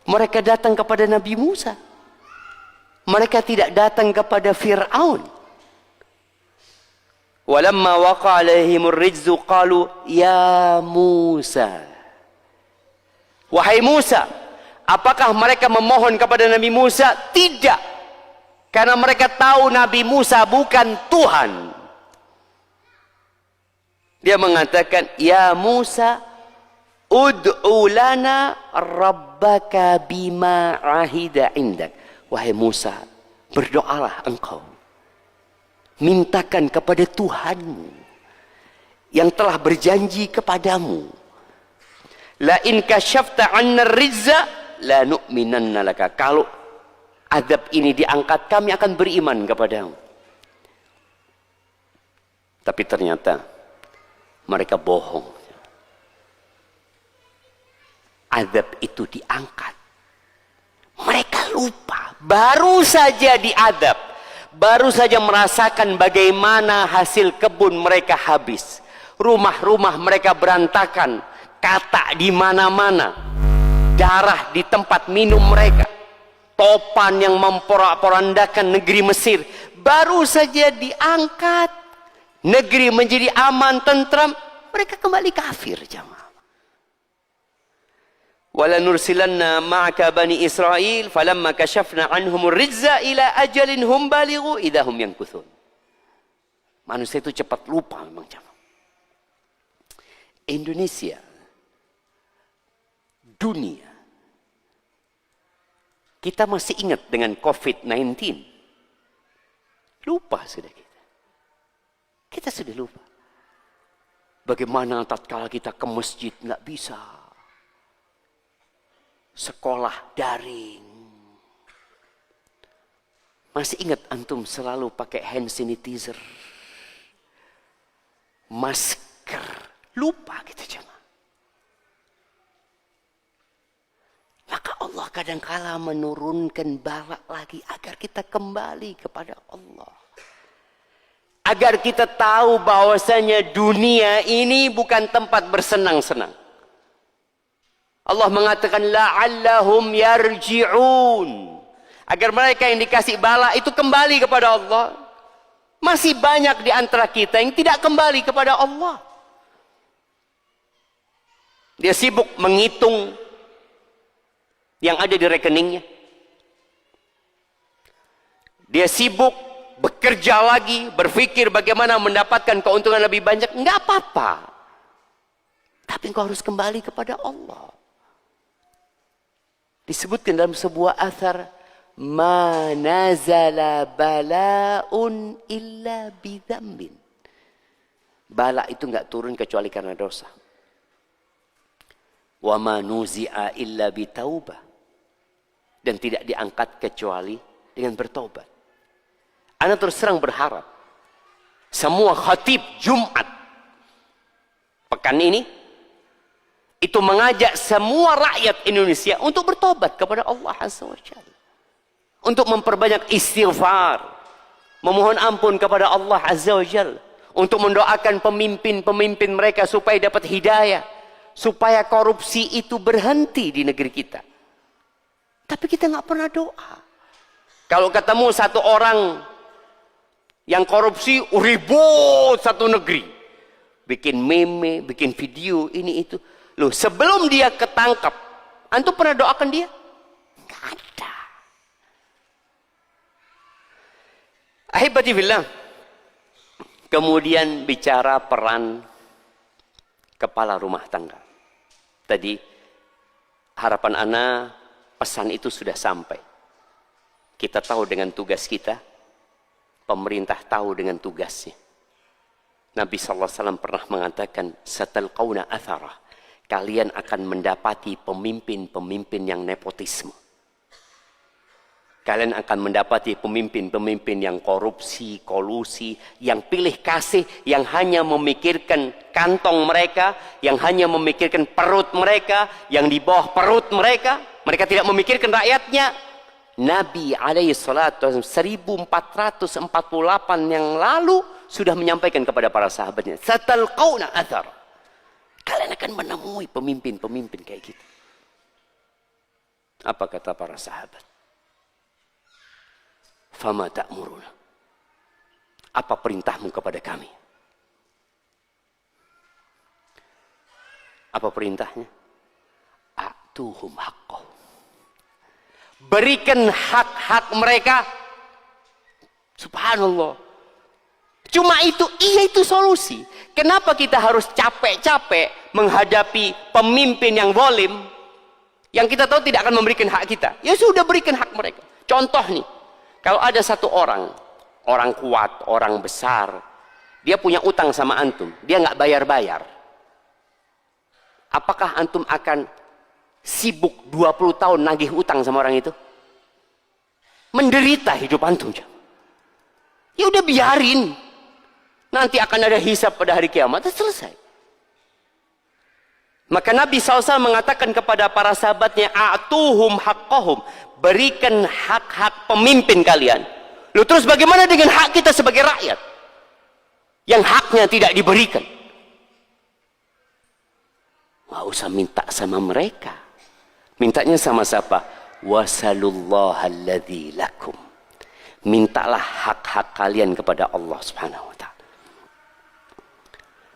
Mereka datang kepada Nabi Musa. Mereka tidak datang kepada Fir'aun. Walamma waqa alaihimur rijzu qalu ya Musa. Wahai Musa, apakah mereka memohon kepada Nabi Musa? Tidak. Karena mereka tahu Nabi Musa bukan Tuhan. Dia mengatakan, ya Musa, ud'u lana rabbaka bima ahida indak. Wahai Musa, berdoalah engkau. Mintakan kepada Tuhanmu yang telah berjanji kepadamu. La in kasyafta 'anna rizza la nu'minanna laka. Kalau azab ini diangkat, kami akan beriman kepadamu. Tapi ternyata mereka bohong. Azab itu diangkat. Mereka lupa. Baru saja diadab. Baru saja merasakan bagaimana hasil kebun mereka habis. Rumah-rumah mereka berantakan. Katak di mana-mana. Darah di tempat minum mereka. Topan yang memporak-porandakan negeri Mesir. Baru saja diangkat. Negeri menjadi aman, tentram. Mereka kembali kafir, jamaah. Wala nursilanna ma'aka bani Israel falamma kashafna anhumur rizza ila ajalin hum balighu idahum yankuthun. Manusia itu cepat lupa memang, jamaah. Indonesia, dunia, kita masih ingat dengan COVID-19. Lupa sudah kita. Kita sudah lupa. Bagaimana tatkala kita ke masjid nggak bisa. Sekolah daring. Masih ingat antum selalu pakai hand sanitizer, masker, lupa gitu jemaah. Maka Allah kadangkala menurunkan bala lagi agar kita kembali kepada Allah. Agar kita tahu bahwasanya dunia ini bukan tempat bersenang-senang. Allah mengatakan la'allahum yarji'un. Agar mereka yang dikasih bala itu kembali kepada Allah. Masih banyak di antara kita yang tidak kembali kepada Allah. Dia sibuk menghitung yang ada di rekeningnya. Dia sibuk bekerja lagi, berpikir bagaimana mendapatkan keuntungan lebih banyak. Enggak apa-apa. Tapi engkau harus kembali kepada Allah. Disebutkan dalam sebuah athar, ma nazala bala'un illa bidhambin. Bala itu nggak turun kecuali karena dosa. Wa ma nuzi'a illa bitaubah. Dan tidak diangkat kecuali dengan bertobat. Ana terus terang berharap semua khatib Jumat pekan ini itu mengajak semua rakyat Indonesia untuk bertobat kepada Allah Azza wa Jalla. Untuk memperbanyak istighfar, memohon ampun kepada Allah Azza wa Jalla, untuk mendoakan pemimpin-pemimpin mereka supaya dapat hidayah, supaya korupsi itu berhenti di negeri kita. Tapi kita nggak pernah doa. Kalau ketemu satu orang yang korupsi, ribut satu negeri, bikin meme, bikin video ini itu. Loh, sebelum dia ketangkap, antum pernah doakan dia? Nggak ada. Ahibati billah. Kemudian bicara peran kepala rumah tangga. Tadi harapan ana pesan itu sudah sampai. Kita tahu dengan tugas kita, pemerintah tahu dengan tugasnya. Nabi SAW pernah mengatakan, satalqauna atharah, kalian akan mendapati pemimpin-pemimpin yang nepotisme. Kalian akan mendapati pemimpin-pemimpin yang korupsi, kolusi, yang pilih kasih, yang hanya memikirkan kantong mereka, yang hanya memikirkan perut mereka, yang di bawah perut mereka. Mereka tidak memikirkan rakyatnya. Nabi alaihissalatu 1448 yang lalu sudah menyampaikan kepada para sahabatnya, satalqauna athar, kalian akan menemui pemimpin-pemimpin kayak gitu. Apa kata para sahabat? Fama ta'muruna, apa perintahmu kepada kami? Apa perintahnya? A'tuhum haqqahum, berikan hak-hak mereka. Subhanallah. Cuma itu, iya itu solusi. Kenapa kita harus capek-capek menghadapi pemimpin yang zalim, yang kita tahu tidak akan memberikan hak kita? Ya sudah, berikan hak mereka. Contoh nih, kalau ada satu orang kuat, orang besar, dia punya utang sama antum, dia nggak bayar-bayar. Apakah antum akan sibuk 20 tahun nagih utang sama orang itu? Menderita hidup antum. Ya udah biarin. Nanti akan ada hisab pada hari kiamat, selesai. Maka Nabi SAW mengatakan kepada para sahabatnya, a'tuhum haqqahum, berikan hak-hak pemimpin kalian. Lalu terus bagaimana dengan hak kita sebagai rakyat yang haknya tidak diberikan? Nggak usah minta sama mereka. Mintanya sama siapa? Wasalullahal-ladzi lakum. Mintalah hak-hak kalian kepada Allah Subhanahu wa taala.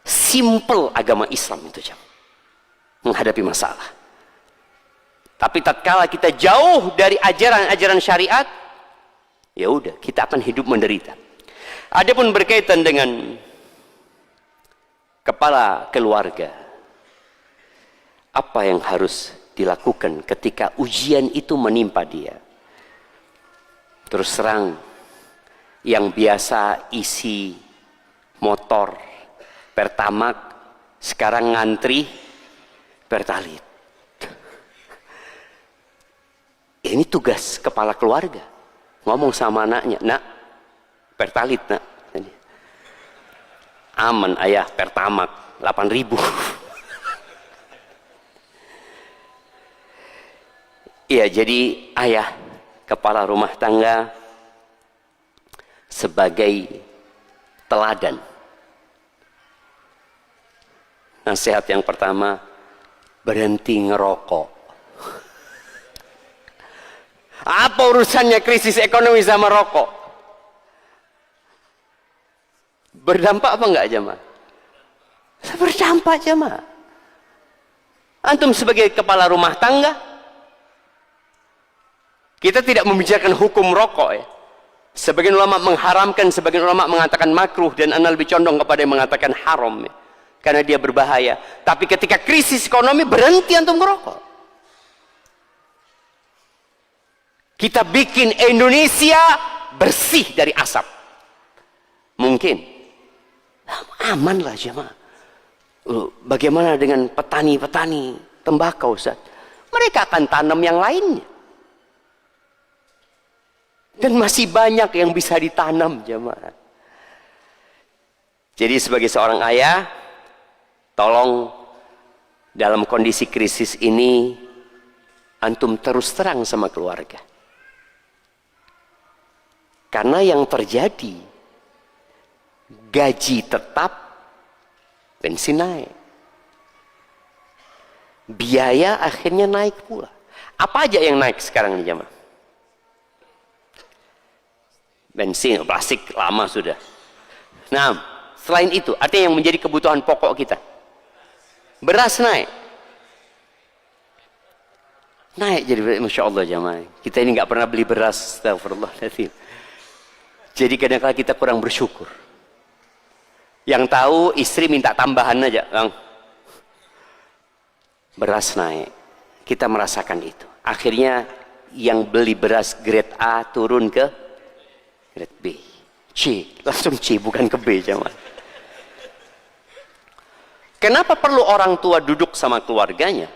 Simple agama Islam itu, jam menghadapi masalah. Tapi tatkala kita jauh dari ajaran-ajaran syariat, ya udah, kita akan hidup menderita. Adapun berkaitan dengan kepala keluarga, apa yang harus dilakukan ketika ujian itu menimpa dia? Terus terang, yang biasa isi motor Pertamax sekarang ngantri Pertalite. Ini tugas kepala keluarga. Ngomong sama anaknya, nak, Pertalite nak. Aman ayah, Pertamax 8.000. Iya, jadi ayah, kepala rumah tangga, sebagai teladan. Nasihat yang pertama, berhenti ngerokok. Apa urusannya krisis ekonomi sama rokok? Berdampak apa enggak, jemaah? Berdampak, jemaah. Antum sebagai kepala rumah tangga, kita tidak membicarakan hukum rokok, ya. Sebagian ulama mengharamkan, sebagian ulama mengatakan makruh, dan ana lebih condong kepada yang mengatakan haram, ya, karena dia berbahaya. Tapi ketika krisis ekonomi, berhenti antum ngerokok. Kita bikin Indonesia bersih dari asap. Mungkin? Aman lah jemaah. Bagaimana dengan petani-petani tembakau, Ustaz? Mereka akan tanam yang lainnya. Dan masih banyak yang bisa ditanam jemaah. Jadi sebagai seorang ayah, tolong dalam kondisi krisis ini antum terus terang sama keluarga. Karena yang terjadi, gaji tetap, bensin naik. Biaya akhirnya naik pula. Apa aja yang naik sekarang nih jemaah? Bensin, plastik lama sudah. Nah, selain itu, artinya yang menjadi kebutuhan pokok kita. Beras naik. Naik jadi, Masya Allah jemaah. Kita ini nggak pernah beli beras, astagfirullahaladzim. Jadi kadang-kadang kita kurang bersyukur. Yang tahu istri minta tambahan aja, Bang. Beras naik. Kita merasakan itu. Akhirnya yang beli beras grade A turun ke grade B. C, langsung C bukan ke B, jemaah. Kenapa perlu orang tua duduk sama keluarganya?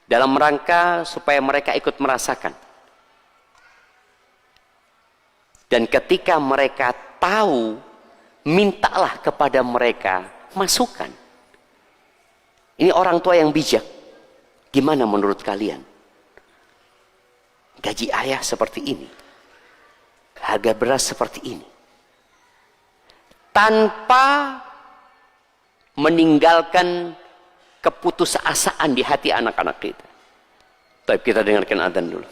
Dalam rangka supaya mereka ikut merasakan. Dan ketika mereka tahu, mintalah kepada mereka masukan. Ini orang tua yang bijak. Gimana menurut kalian? Gaji ayah seperti ini. Harga beras seperti ini. Tanpa meninggalkan keputusasaan di hati anak-anak kita. Tapi kita dengarkan adzan dulu.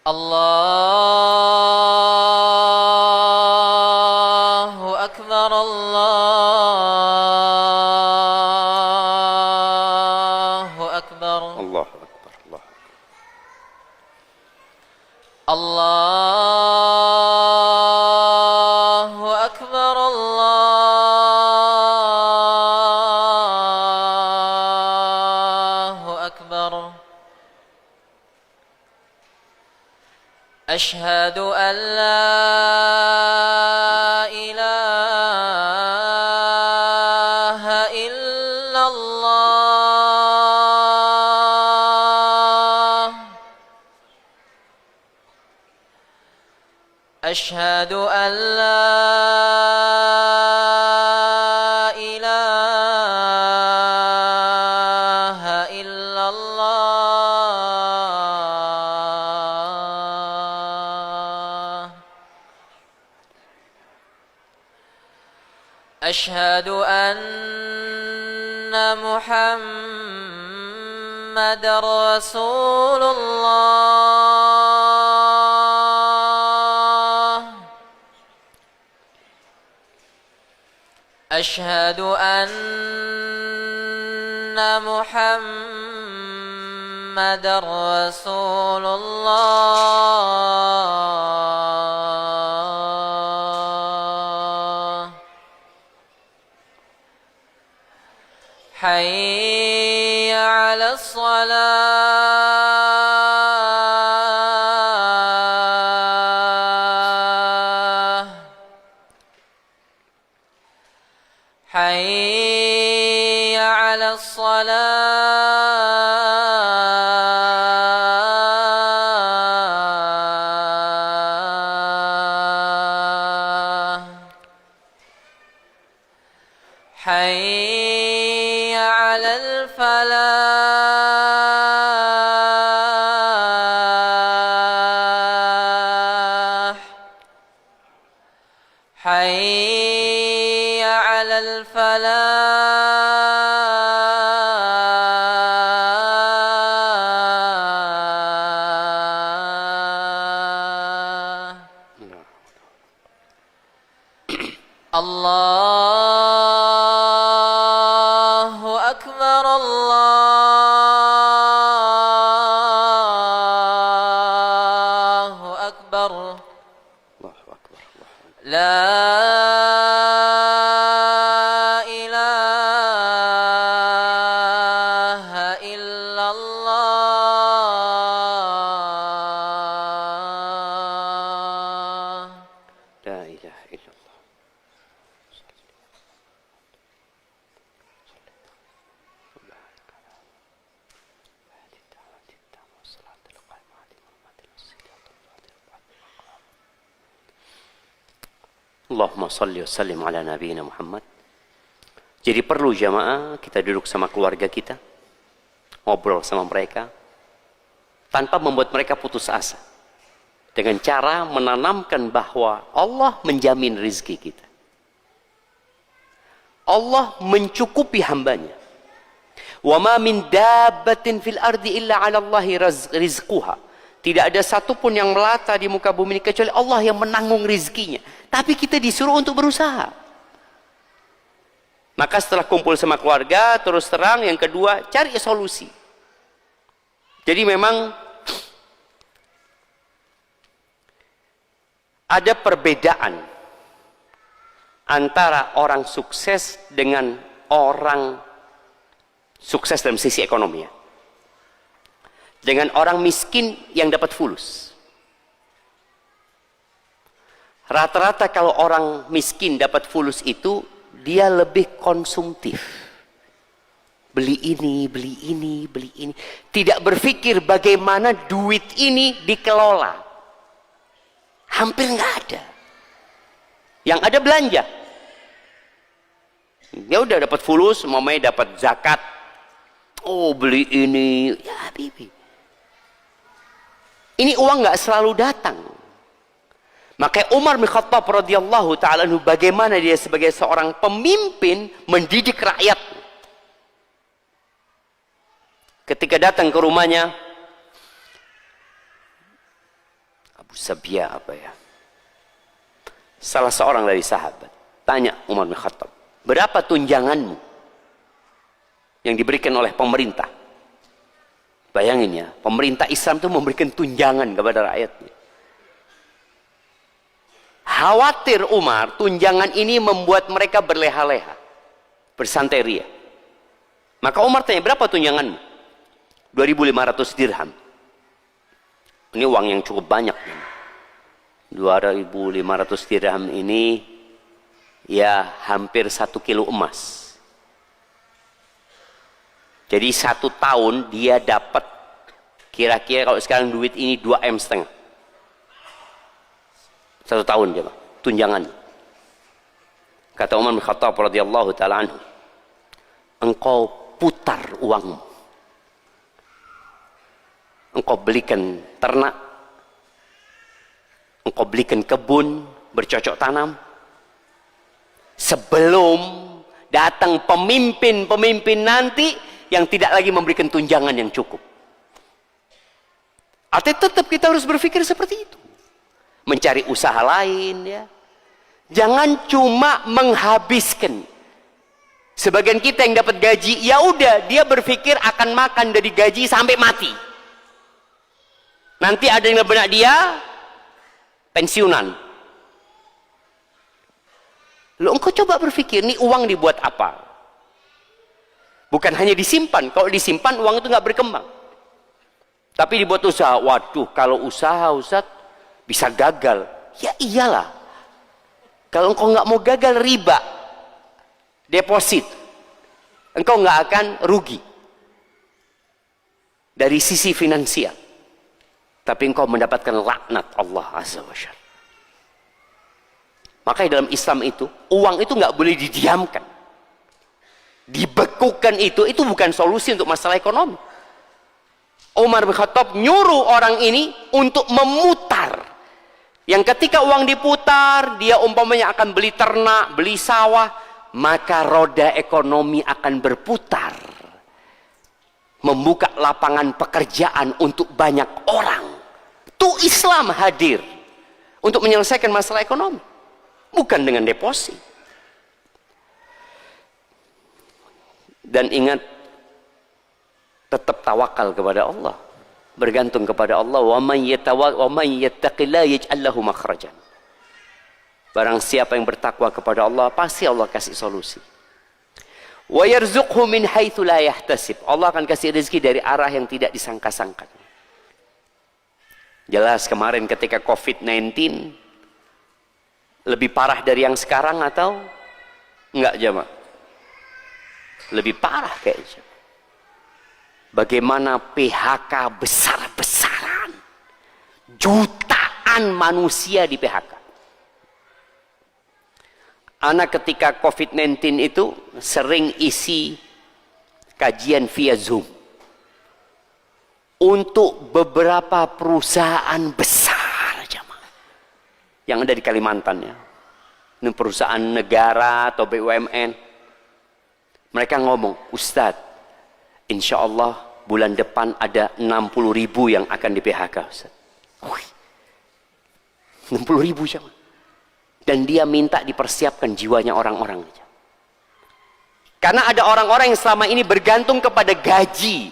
Allahu Akbar, Allahu Akbar. Allahu Akbar. Allahu Akbar, Allahu Akbar. أشهد أن لا إله إلا الله. أشهد أن لا إله إلا الله. أشهد أن محمد رسول الله. أشهد أن محمد رسول الله. حي على الصلاة. حي على الصلاة. حي على الفلاح. حي على الفلاح. الله أكبر، الله أكبر. Allahu Akbar. لا ilaha illallah. Allahumma salli wa sallim ala nabiyina Muhammad. Jadi perlu jamaah kita duduk sama keluarga kita, ngobrol sama mereka tanpa membuat mereka putus asa, dengan cara menanamkan bahwa Allah menjamin rizki kita, Allah mencukupi hambanya. Wa ma min dabbatin fil ardi illa 'ala Allahi rizquha. Tidak ada satupun yang melata di muka bumi ini kecuali Allah yang menanggung rizkinya. Tapi kita disuruh untuk berusaha. Maka setelah kumpul sama keluarga, terus terang, yang kedua, cari solusi. Jadi memang ada perbedaan antara orang sukses dengan orang sukses dalam sisi ekonomi, ya, dengan orang miskin yang dapat fulus. Rata-rata kalau orang miskin dapat fulus itu, dia lebih konsumtif. Beli ini, beli ini, beli ini. Tidak berpikir bagaimana duit ini dikelola. Hampir nggak ada. Yang ada belanja. Ya udah dapat fulus, mamanya dapat zakat. Oh beli ini, ya bibi. Ini uang nggak selalu datang. Maka Umar bin Khattab radhiyallahu taala anhu, bagaimana dia sebagai seorang pemimpin mendidik rakyat. Ketika datang ke rumahnya Abu Sabia apa ya, salah seorang dari sahabat, tanya Umar bin Khattab, berapa tunjanganmu yang diberikan oleh pemerintah? Bayangin ya, pemerintah Islam itu memberikan tunjangan kepada rakyatnya. Khawatir Umar, tunjangan ini membuat mereka berleha-leha, bersanteria. Maka Umar tanya, berapa tunjanganmu? 2.500 dirham. Ini uang yang cukup banyak. 2.500 dirham ini ya hampir 1 kilo emas. Jadi 1 tahun dia dapat kira-kira kalau sekarang duit ini 2,5 M. 1 tahun dia, tunjangan. Kata Umar bin Khattab radhiyallahu taala anhu, engkau putar uangmu, engkau belikan ternak, engkau belikan kebun bercocok tanam, sebelum datang pemimpin-pemimpin nanti yang tidak lagi memberikan tunjangan yang cukup. Artinya tetap kita harus berpikir seperti itu, mencari usaha lain, ya. Jangan cuma menghabiskan. Sebagian kita yang dapat gaji, ya udah dia berpikir akan makan dari gaji sampai mati. Nanti ada yang benak dia pensiunan. Lo engkau coba berpikir, nih uang dibuat apa? Bukan hanya disimpan. Kalau disimpan uang itu nggak berkembang. Tapi dibuat usaha. Waduh, kalau usaha Ustaz bisa gagal. Ya iyalah. Kalau engkau nggak mau gagal, riba, deposit, engkau nggak akan rugi dari sisi finansial. Tapi engkau mendapatkan laknat Allah Azza wa Jalla. Makanya dalam Islam itu, uang itu nggak boleh didiamkan. Dibekukan itu bukan solusi untuk masalah ekonomi. Umar bin Khattab nyuruh orang ini untuk memutar. Yang ketika uang diputar, dia umpamanya akan beli ternak, beli sawah, maka roda ekonomi akan berputar. Membuka lapangan pekerjaan untuk banyak orang. Itu Islam hadir untuk menyelesaikan masalah ekonomi. Bukan dengan deposit. Dan ingat, tetap tawakal kepada Allah, bergantung kepada Allah. Wa man yattaqillaha yaj'al lahu makhrajan. Barang siapa yang bertakwa kepada Allah, pasti Allah kasih solusi. Wa yarzuqhu min haitsu la yahtasib. Allah akan kasih rezeki dari arah yang tidak disangka-sangka. Jelas kemarin ketika COVID-19 Lebih parah dari yang sekarang atau enggak jamaah? Lebih parah kayaknya. Bagaimana PHK besar-besaran, jutaan manusia di PHK. Anak ketika COVID-19 itu sering isi kajian via Zoom untuk beberapa perusahaan besar jamaah yang ada di Kalimantan ya. Ini perusahaan negara atau BUMN. Mereka ngomong, Ustadz, insya Allah bulan depan ada 60.000 yang akan di PHK Ustaz. 60.000 jamaah. Dan dia minta dipersiapkan jiwanya orang-orang. Karena ada orang-orang yang selama ini bergantung kepada gaji.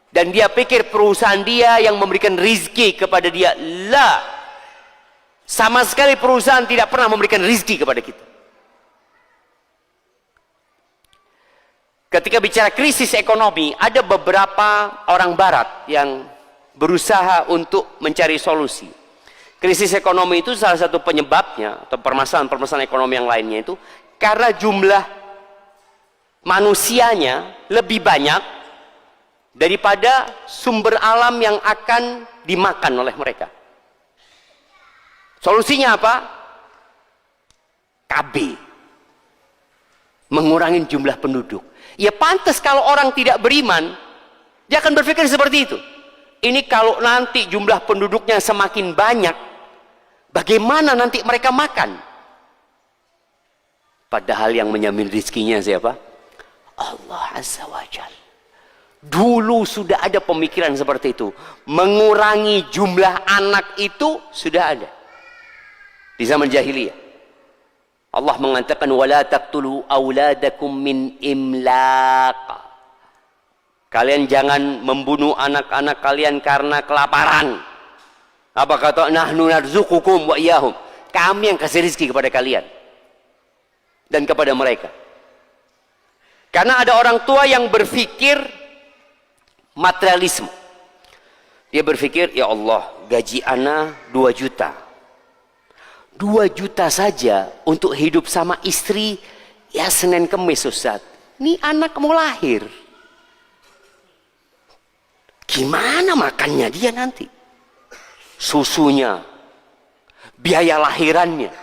Dan dia pikir perusahaan dia yang memberikan rizki kepada dia. La. Sama sekali perusahaan tidak pernah memberikan rizki kepada kita. Ketika bicara krisis ekonomi, ada beberapa orang barat yang berusaha untuk mencari solusi. Krisis ekonomi itu salah satu penyebabnya, atau permasalahan-permasalahan ekonomi yang lainnya itu, karena jumlah manusianya lebih banyak daripada sumber alam yang akan dimakan oleh mereka. Solusinya apa? KB. Mengurangi jumlah penduduk. Ya pantas kalau orang tidak beriman, dia akan berpikir seperti itu. Ini kalau nanti jumlah penduduknya semakin banyak, bagaimana nanti mereka makan? Padahal yang menjamin rizkinya siapa? Allah Azza wa Jalla. Dulu sudah ada pemikiran seperti itu. Mengurangi jumlah anak itu sudah ada. Di zaman jahiliyah. Allah mengatakan wala taqtulu auladakum min imlaq. Kalian jangan membunuh anak-anak kalian karena kelaparan. Apa kata nahnu narzuqukum wa iyyahum. Kami yang kasih rezeki kepada kalian dan kepada mereka. Karena ada orang tua yang berpikir materialisme. Dia berpikir, ya Allah, gaji ana 2 juta. 2 juta saja untuk hidup sama istri, ya Senin Kemis Ustaz. Ini anak mau lahir. Gimana makannya dia nanti? Susunya, biaya lahirannya.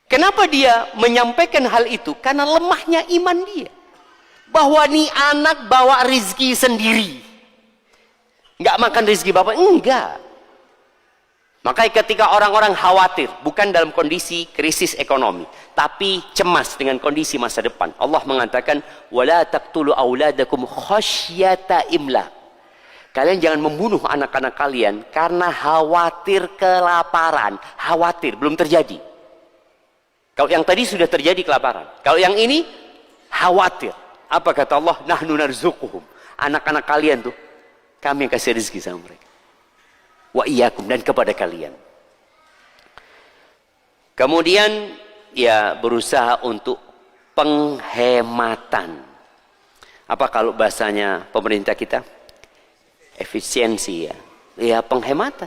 Kenapa dia menyampaikan hal itu? Karena lemahnya iman dia. Bahwa nih anak bawa rizki sendiri. Nggak makan rizki bapak? Enggak. Makanya ketika orang-orang khawatir, bukan dalam kondisi krisis ekonomi, tapi cemas dengan kondisi masa depan, Allah mengatakan, "Wala taqtulu auladakum khasyata imlaq." Kalian jangan membunuh anak-anak kalian karena khawatir kelaparan. Khawatir, belum terjadi. Kalau yang tadi sudah terjadi kelaparan. Kalau yang ini khawatir. Apa kata Allah? Nahnu narzuquhum. Anak-anak kalian tuh, kami yang kasih rezeki sama mereka. Wa iyyakum, dan kepada kalian. Kemudian ya berusaha untuk penghematan. Apa kalau bahasanya pemerintah kita? Efisiensi ya. Ya penghematan.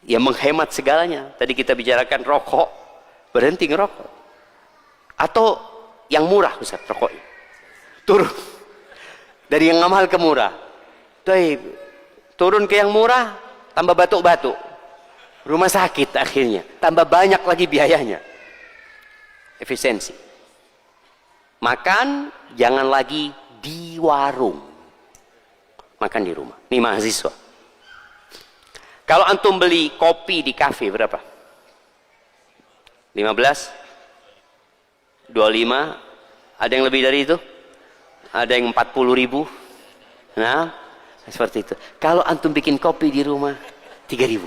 Ya menghemat segalanya. Tadi kita bicarakan rokok, berhenti ngerokok. Atau yang murah Ustaz rokoknya. Turun. Dari yang mahal ke murah. Turun ke yang murah, tambah batuk-batuk. Rumah sakit akhirnya. Tambah banyak lagi biayanya. Efisiensi. Makan, jangan lagi di warung. Makan di rumah. Ini mahasiswa. Kalau antum beli kopi di kafe, berapa? 15? 25? Ada yang lebih dari itu? Ada yang 40.000? Nah, seperti itu. Kalau antum bikin kopi di rumah 3.000.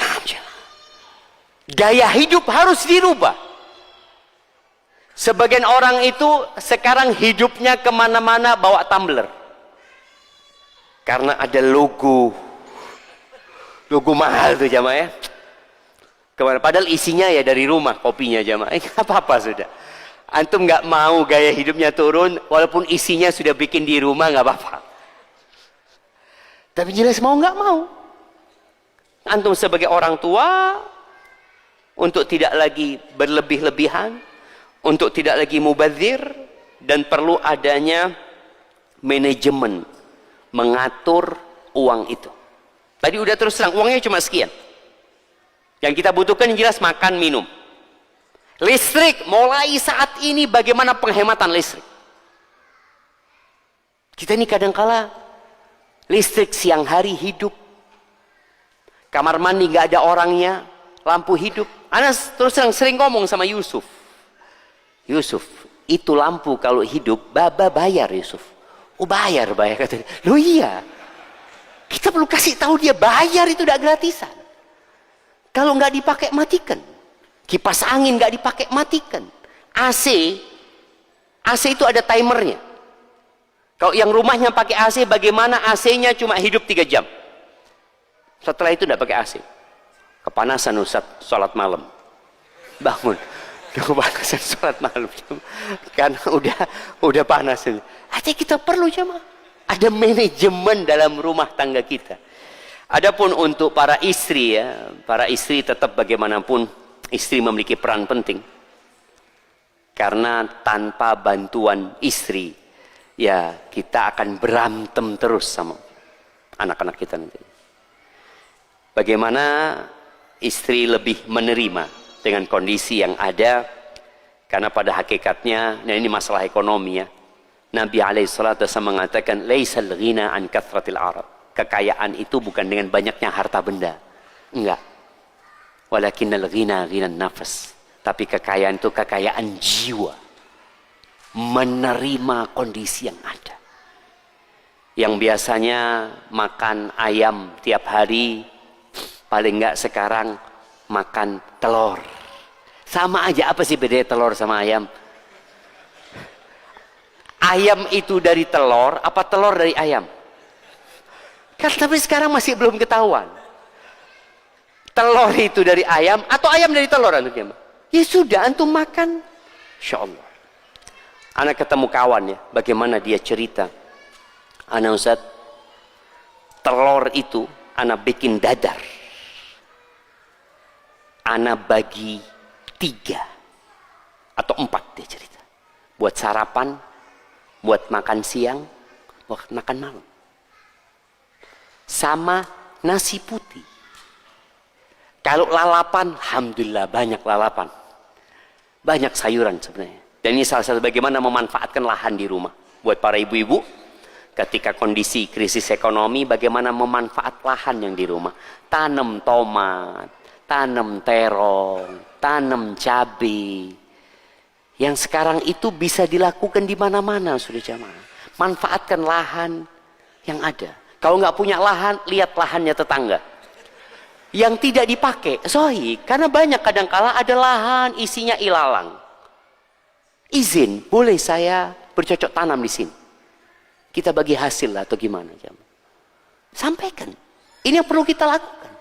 Nah, gaya hidup harus dirubah. Sebagian orang itu sekarang hidupnya kemana-mana bawa tumbler. Karena ada logo mahal tuh jamaah ya. Kemana? Padahal isinya ya dari rumah kopinya jamaah. Apa-apa sudah. Antum nggak mau gaya hidupnya turun, walaupun isinya sudah bikin di rumah nggak apa-apa. Tapi jelas mau nggak mau. Antum sebagai orang tua, untuk tidak lagi berlebih-lebihan, untuk tidak lagi mubadzir, dan perlu adanya manajemen mengatur uang itu. Tadi udah terus terang, uangnya cuma sekian. Yang kita butuhkan yang jelas makan, minum. Listrik, mulai saat ini bagaimana penghematan listrik? Kita ini kadangkala listrik siang hari hidup, kamar mandi nggak ada orangnya, lampu hidup. Anas terus terang sering ngomong sama Yusuf, Yusuf, itu lampu kalau hidup, Baba bayar Yusuf. Oh bayar katanya. Loh iya, kita perlu kasih tahu dia bayar itu udah gratisan. Kalau nggak dipakai matikan. Kipas angin nggak dipakai matikan. AC itu ada timernya. Kalau yang rumahnya pakai AC, bagaimana AC-nya cuma hidup 3 jam. Setelah itu tidak pakai AC. Kepanasan Ustaz, sholat malam. Bangun. Kepanasan sholat malam. Karena udah panas. Artinya kita perlu jemaah. Ada manajemen dalam rumah tangga kita. Adapun untuk para istri ya, para istri tetap bagaimanapun istri memiliki peran penting. Karena tanpa bantuan istri, ya kita akan berantem terus sama anak-anak kita nanti. Bagaimana istri lebih menerima dengan kondisi yang ada, karena pada hakikatnya, nah ini masalah ekonomi ya. Nabi alaihissalam mengatakan, laisal ghina an kathratil arad. Kekayaan itu bukan dengan banyaknya harta benda. Enggak. Walakinnal ghina ghinan nafas. Tapi kekayaan itu kekayaan jiwa. Menerima kondisi yang ada. Yang biasanya makan ayam tiap hari, paling enggak sekarang makan telur. Sama aja, apa sih bedanya telur sama ayam? Ayam itu dari telur, apa telur dari ayam? Kan tapi sekarang masih belum ketahuan. Telur itu dari ayam atau ayam dari telur antum? Ya sudah, antum makan. Insyaallah. Anak ketemu kawan ya, bagaimana dia cerita. Anak Ustaz, telur itu anak bikin dadar. Anak bagi 3 atau 4 dia cerita. Buat sarapan, buat makan siang, buat makan malam. Sama nasi putih. Kalau lalapan, alhamdulillah banyak lalapan. Banyak sayuran sebenarnya. Dan ini salah satu bagaimana memanfaatkan lahan di rumah. Buat para ibu-ibu, ketika kondisi krisis ekonomi, bagaimana memanfaat lahan yang di rumah. Tanam tomat, tanam terong, tanam cabai. Yang sekarang itu bisa dilakukan di mana-mana, sudah jamaah. Manfaatkan lahan yang ada. Kalau nggak punya lahan, lihat lahannya tetangga. Yang tidak dipakai, sahih. Karena banyak kadangkala ada lahan isinya ilalang. Izin, boleh saya bercocok tanam di sini? Kita bagi hasil lah atau gimana? Sampaikan. Ini yang perlu kita lakukan.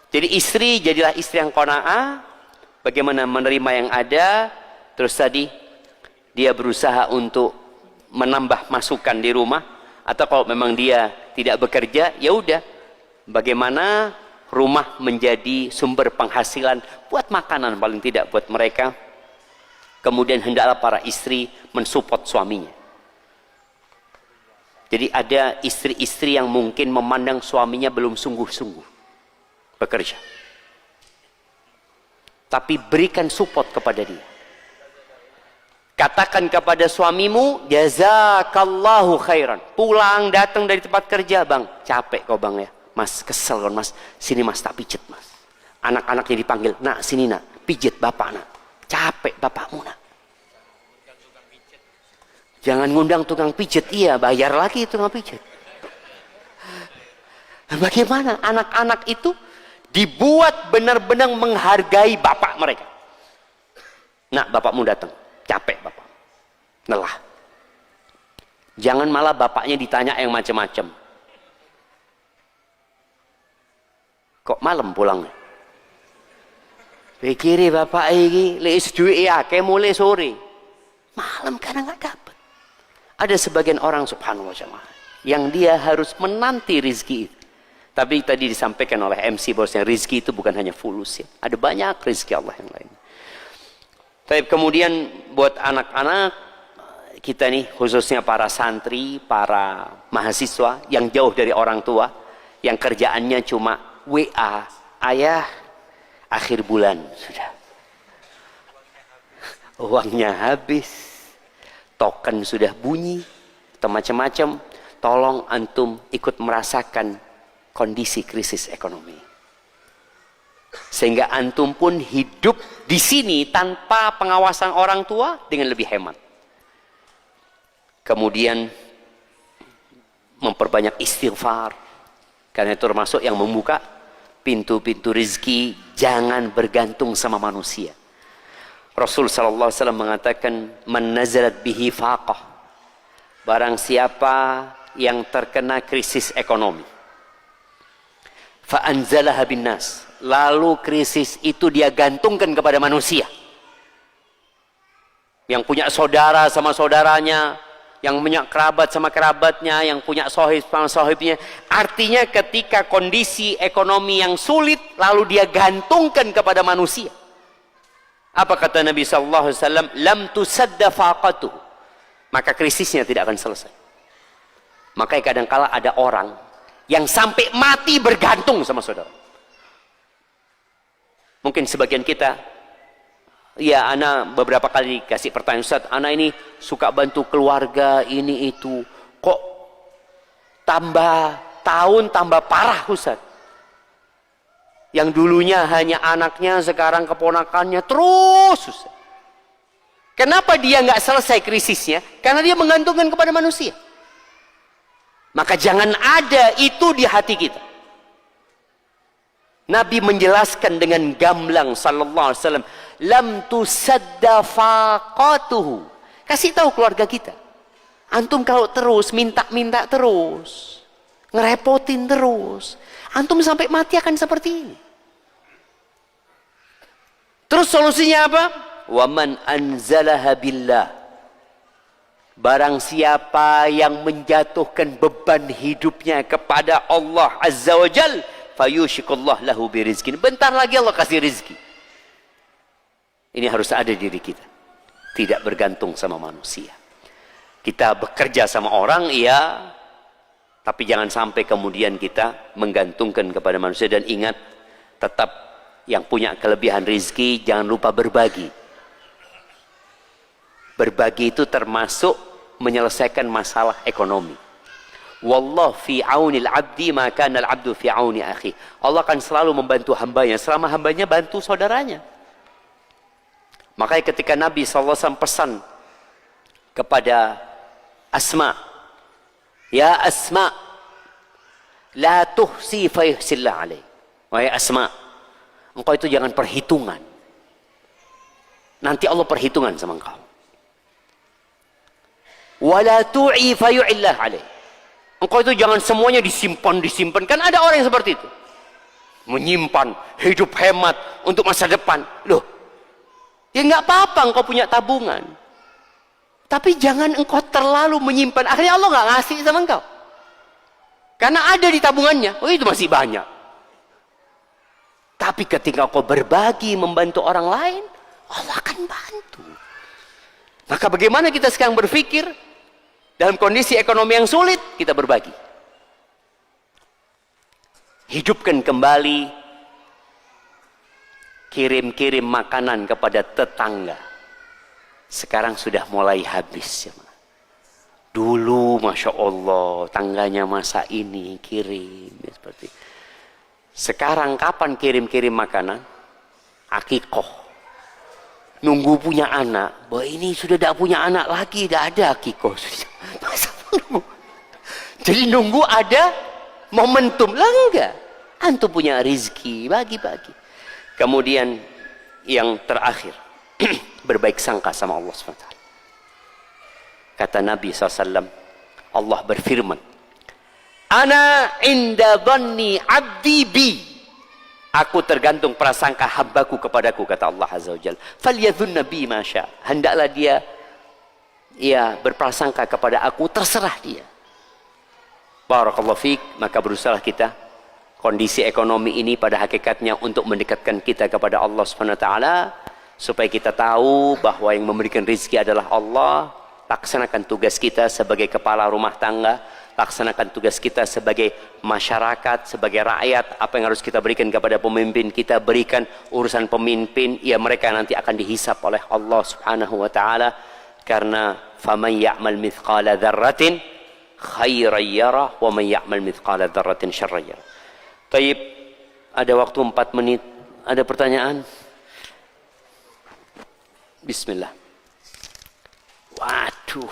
Jadi istri, jadilah istri yang qanaah. Bagaimana menerima yang ada. Terus tadi, dia berusaha untuk menambah masukan di rumah. Atau kalau memang dia tidak bekerja, ya udah. Bagaimana rumah menjadi sumber penghasilan buat makanan paling tidak buat mereka. Kemudian hendaklah para istri mensupport suaminya. Jadi ada istri-istri yang mungkin memandang suaminya belum sungguh-sungguh bekerja. Tapi berikan support kepada dia. Katakan kepada suamimu, jazakallahu khairan. Pulang datang dari tempat kerja, bang, capek kau bang ya. Mas kesel kan mas, sini mas tak pijet mas. Anak-anaknya dipanggil, nak sini nak, pijet bapak nak. Capek bapakmu nak. Jangan ngundang tukang pijet, iya bayar lagi tukang pijet. Bagaimana anak-anak itu dibuat benar-benar menghargai bapak mereka. Nak bapakmu datang, capek bapak, lelah. Jangan malah bapaknya ditanya yang macam-macam. Kok malam pulangnya? Pikiri bapak ini leis duit ya, kayak mulai sore. Malam karena nggak dapat. Ada sebagian orang subhanallah jemaah, yang dia harus menanti rizki itu. Tapi tadi disampaikan oleh MC bahwasanya rizki itu bukan hanya fulus ya. Ada banyak rizki Allah yang lain. Tapi kemudian buat anak-anak kita nih, khususnya para santri, para mahasiswa yang jauh dari orang tua, yang kerjaannya cuma WA, ayah akhir bulan sudah. Uangnya habis, token sudah bunyi, atau macam-macam. Tolong antum ikut merasakan kondisi krisis ekonomi. Sehingga antum pun hidup di sini tanpa pengawasan orang tua dengan lebih hemat. Kemudian memperbanyak istighfar. Karena itu termasuk yang membuka pintu-pintu rizki. Jangan bergantung sama manusia. Rasul sallallahu alaihi wasallam mengatakan, "Man nazalat bihi faqah." Barang siapa yang terkena krisis ekonomi, fa anzalaha bin nas, lalu krisis itu dia gantungkan kepada manusia. Yang punya saudara sama saudaranya, yang punya kerabat sama kerabatnya, yang punya sohib sama sohibnya. Artinya ketika kondisi ekonomi yang sulit, lalu dia gantungkan kepada manusia. Apa kata Nabi sallallahu alaihi wasallam? Lam tusadda faqatuh. Maka krisisnya tidak akan selesai. Makanya kadangkala ada orang yang sampai mati bergantung sama saudara. Mungkin sebagian kita, ya ana beberapa kali kasih pertanyaan, Ustaz, ana ini suka bantu keluarga ini itu, kok tambah tahun tambah parah Ustaz. Yang dulunya hanya anaknya, sekarang keponakannya terus. Kenapa dia nggak selesai krisisnya? Karena dia menggantungkan kepada manusia. Maka jangan ada itu di hati kita. Nabi menjelaskan dengan gamblang sallallahu alaihi wasallam, lam tusadda faqatuhu. Kasih tahu keluarga kita. Antum kalau terus minta-minta terus, ngerepotin terus, antum sampai mati akan seperti ini. Terus solusinya apa? Waman anzalaha billah. Barang siapa yang menjatuhkan beban hidupnya kepada Allah Azza wa Jal, fayushikullah lahu birizkin. Bentar lagi Allah kasih rizki. Ini harus ada di diri kita. Tidak bergantung sama manusia. Kita bekerja sama orang, iya, tapi jangan sampai kemudian kita menggantungkan kepada manusia. Dan ingat, tetap yang punya kelebihan rizki, jangan lupa berbagi. Berbagi itu termasuk menyelesaikan masalah ekonomi. Wallah fi aunil abdi ma kana al abdu fi auni akhi. Allah akan selalu membantu hambanya selama hambanya bantu saudaranya. Makanya ketika Nabi SAW pesan kepada Asma, ya Asma, la tuhsi fayuhsillah alaih. Wahai Asma, engkau itu jangan perhitungan. Nanti Allah perhitungan sama engkau. Wala tu'i fayu'illah alaih. Engkau itu jangan semuanya disimpan. Kan ada orang yang seperti itu. Menyimpan, hidup hemat untuk masa depan. Loh, ya nggak apa-apa engkau punya tabungan. Tapi jangan engkau terlalu menyimpan. Akhirnya Allah nggak ngasih sama engkau. Karena ada di tabungannya. Oh, itu masih banyak. Tapi ketika kau berbagi, membantu orang lain, Allah akan bantu. Maka bagaimana kita sekarang berpikir, dalam kondisi ekonomi yang sulit, kita berbagi. Hidupkan kembali, kirim-kirim makanan kepada tetangga. Sekarang sudah mulai habis. Dulu, Masya Allah, tangganya masa ini, kirim. Ya, seperti sekarang kapan kirim-kirim makanan? Akikoh. Nunggu punya anak. Bahwa ini sudah tidak punya anak lagi, tidak ada akikoh. Masa nunggu? Jadi nunggu ada momentum. Lah enggak. Antum punya rizki, bagi-bagi. Kemudian yang terakhir, berbaik sangka sama Allah SWT. Kata Nabi SAW, Allah berfirman, Ana inda dhanni abdi bi. Aku tergantung prasangka hambaku kepadaku, kata Allah Azza wa Jalla. Falyadhunna bi ma syaa. Hendaklah dia berprasangka kepada aku, terserah dia. Barakallahu fiik. Maka berusaha kita, kondisi ekonomi ini pada hakikatnya untuk mendekatkan kita kepada Allah Subhanahu wa taala, supaya kita tahu bahwa yang memberikan rezeki adalah Allah. Laksanakan tugas kita sebagai kepala rumah tangga, laksanakan tugas kita sebagai masyarakat, sebagai rakyat. Apa yang harus kita berikan kepada pemimpin kita, berikan. Urusan pemimpin, ya mereka nanti akan dihisap oleh Allah Subhanahu wa taala. Karena faman ya'mal mithqala dzarratin khairan yarah wa man ya'mal mithqala dzarratin syarran yarah. Baik, ada waktu 4 menit. Ada pertanyaan? Bismillah. Waduh,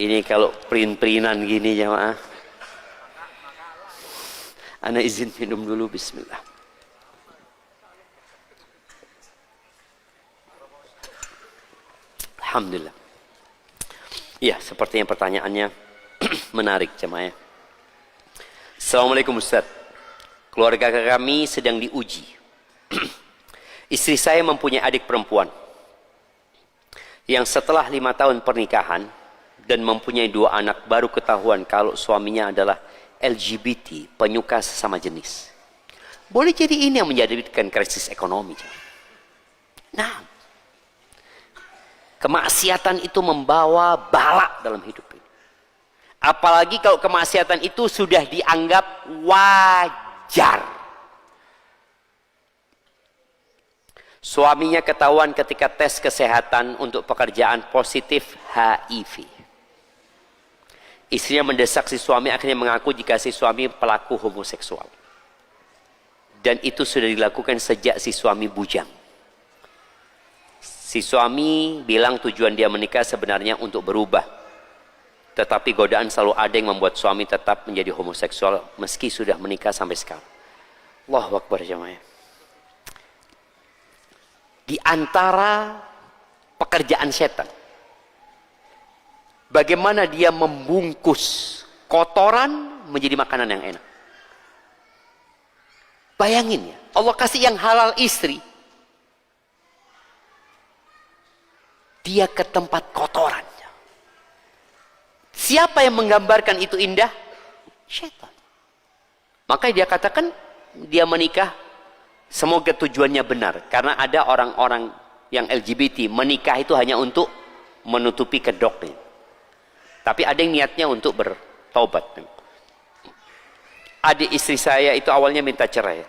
ini kalau print-printan gini jamaah. Ana izin minum dulu. Bismillah. Alhamdulillah. Ya, sepertinya pertanyaannya menarik jemaah. Assalamualaikum Ustaz. Keluarga kami sedang diuji. Istri saya mempunyai adik perempuan yang setelah 5 tahun pernikahan dan mempunyai 2 anak baru ketahuan kalau suaminya adalah LGBT, penyuka sesama jenis. Boleh jadi ini yang menjadikan krisis ekonomi. Nah, kemaksiatan itu membawa bala dalam hidup ini. Apalagi kalau kemaksiatan itu sudah dianggap wajar. Suaminya ketahuan ketika tes kesehatan untuk pekerjaan positif HIV. Istrinya mendesak si suami, akhirnya mengaku jika si suami pelaku homoseksual. Dan itu sudah dilakukan sejak si suami bujang. Si suami bilang tujuan dia menikah sebenarnya untuk berubah. Tetapi godaan selalu ada yang membuat suami tetap menjadi homoseksual meski sudah menikah sampai sekarang. Allahu Akbar jemaah. Di antara pekerjaan setan, bagaimana dia membungkus kotoran menjadi makanan yang enak. Bayangin ya, Allah kasih yang halal istri, dia ke tempat kotoran. Siapa yang menggambarkan itu indah? Setan. Maka dia katakan dia menikah semoga tujuannya benar, karena ada orang-orang yang LGBT menikah itu hanya untuk menutupi kedoknya. Tapi ada yang niatnya untuk bertobat. Adik istri saya itu awalnya minta cerai,